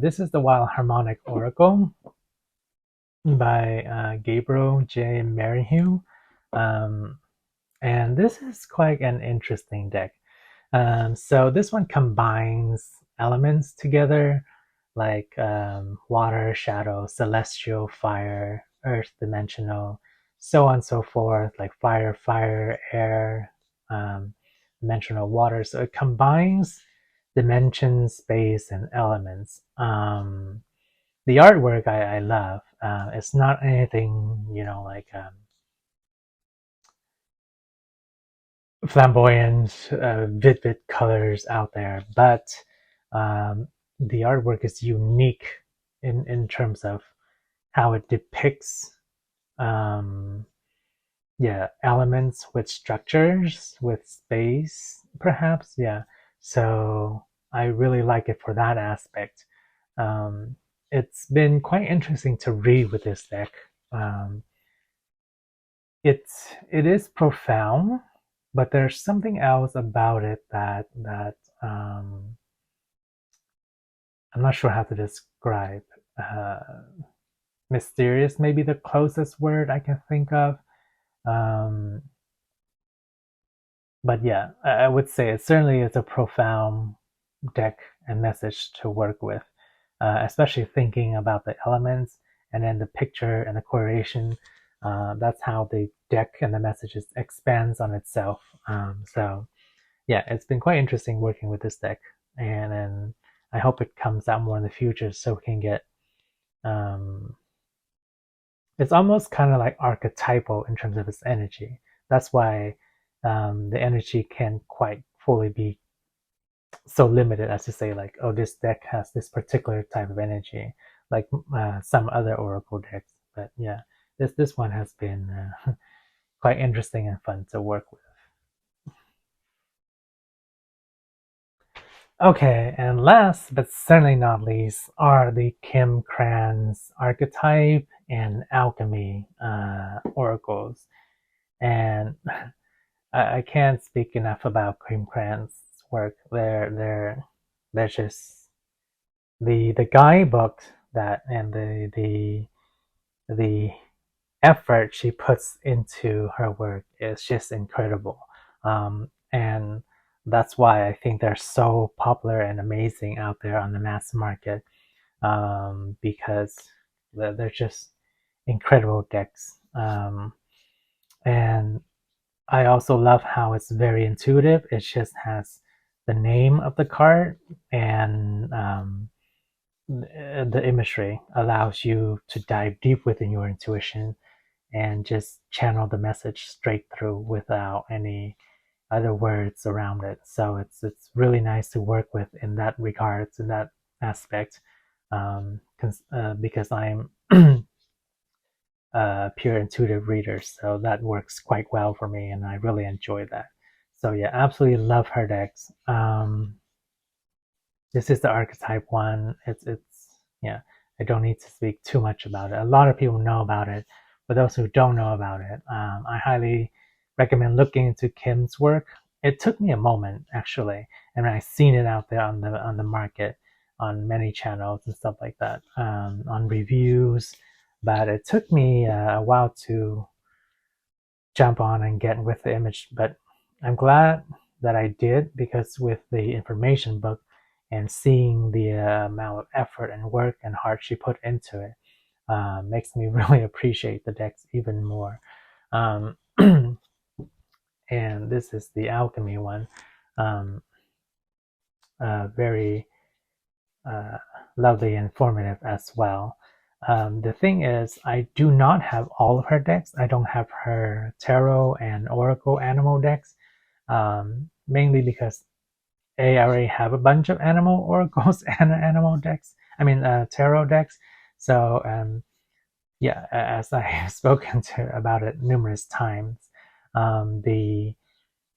this is the Wild Harmonic Oracle by Gabriel J. Merrihew. And this is quite an interesting deck. So this one combines elements together like water, shadow, celestial, fire, earth, dimensional, so on and so forth, like fire, air, dimensional water. So it combines dimension, space, and elements. The artwork I love. It's not anything, like flamboyant, vivid colors out there, but the artwork is unique in terms of how it depicts yeah, elements with structures, with space, perhaps. Yeah, so I really like it for that aspect. It's been quite interesting to read with this deck. Um, it is profound, but there's something else about it that I'm not sure how to describe. Uh, Mysterious, maybe the closest word I can think of. Um, but yeah, I would say it certainly is a profound deck and message to work with, especially thinking about the elements and then the picture and the correlation. That's how the deck and the messages expands on itself. So yeah, it's been quite interesting working with this deck, and I hope it comes out more in the future so we can get. It's almost kind of like archetypal in terms of its energy. That's why the energy can't quite fully be so limited as to say like, oh, this deck has this particular type of energy, like some other oracle decks. But yeah, this one has been quite interesting and fun to work with. Okay, and last but certainly not least are the Kim Kran's Archetype and Alchemy oracles. And I can't speak enough about Kim Kran's work. They're just the guidebook that and the effort she puts into her work is just incredible. And that's why I think they're so popular and amazing out there on the mass market, because they're just incredible decks. And I also love how it's very intuitive. It just has the name of the card, and the imagery allows you to dive deep within your intuition and just channel the message straight through without any other words around it. So it's really nice to work with in that regards, in that aspect, because I'm a pure intuitive reader, so that works quite well for me, and I really enjoy that. So yeah, absolutely love her decks. This is the archetype one. It's yeah. I don't need to speak too much about it. A lot of people know about it, but those who don't know about it, I highly recommend looking into Kim's work. It took me a moment actually, and I seen it out there on the market, on many channels and stuff like that, on reviews. But it took me a while to jump on and get with the image. But I'm glad that I did, because with the information book and seeing the amount of effort and work and heart she put into it, makes me really appreciate the decks even more. Um, and this is the Alchemy one. Very lovely and informative as well. The thing is, I do not have all of her decks. I don't have her Tarot and Oracle Animal decks, mainly because I already have a bunch of animal oracles and animal decks. I mean, tarot decks. So yeah, as I have spoken to about it numerous times, the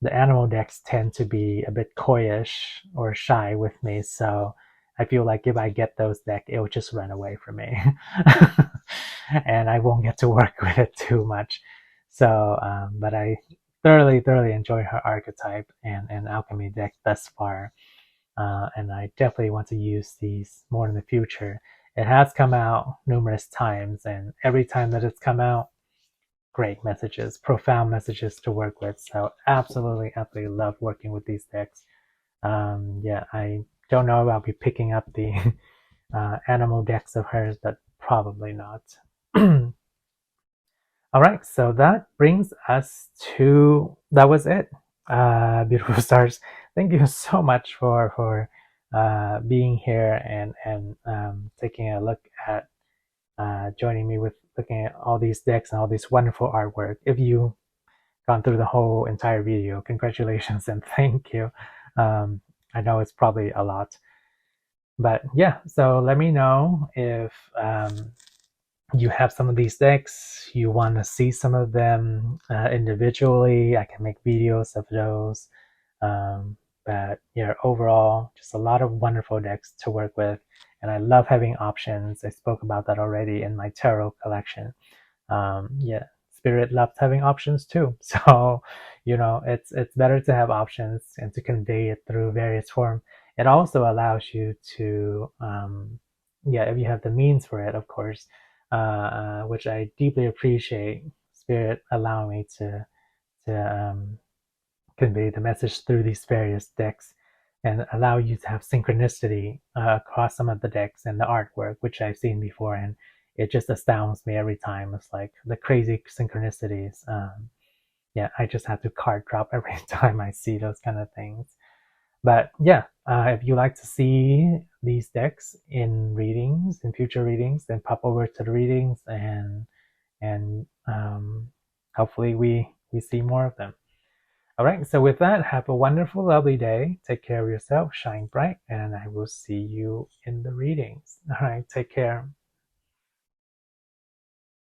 animal decks tend to be a bit coyish or shy with me. So I feel like if I get those decks, it will just run away from me, and I won't get to work with it too much. So, but I thoroughly enjoy her archetype and alchemy deck thus far. And I definitely want to use these more in the future. It has come out numerous times, and every time that it's come out, great messages, profound messages to work with. So absolutely love working with these decks. Yeah, I don't know if I'll be picking up the animal decks of hers, but probably not. All right, so that brings us to, that was it. Beautiful stars, thank you so much for being here and taking a look at joining me with looking at all these decks and all this wonderful artwork. If you gone through the whole entire video, congratulations and thank you. I know it's probably a lot, but yeah, so let me know if you have some of these decks, you want to see some of them individually. I can make videos of those. But yeah, overall, just a lot of wonderful decks to work with, and I love having options. I spoke about that already in my tarot collection. Yeah, Spirit loves having options too. So, it's better to have options and to convey it through various forms. It also allows you to, yeah, if you have the means for it, of course, which I deeply appreciate Spirit allowing me to convey the message through these various decks and allow you to have synchronicity across some of the decks and the artwork, which I've seen before, and it just astounds me every time. It's like the crazy synchronicities. Yeah, I just have to card drop every time I see those kind of things. But yeah, if you like to see these decks in readings, in future readings, then pop over to the readings, and hopefully we see more of them. All right, so with that, have a wonderful, lovely day. Take care of yourself, shine bright, and I will see you in the readings. All right, take care.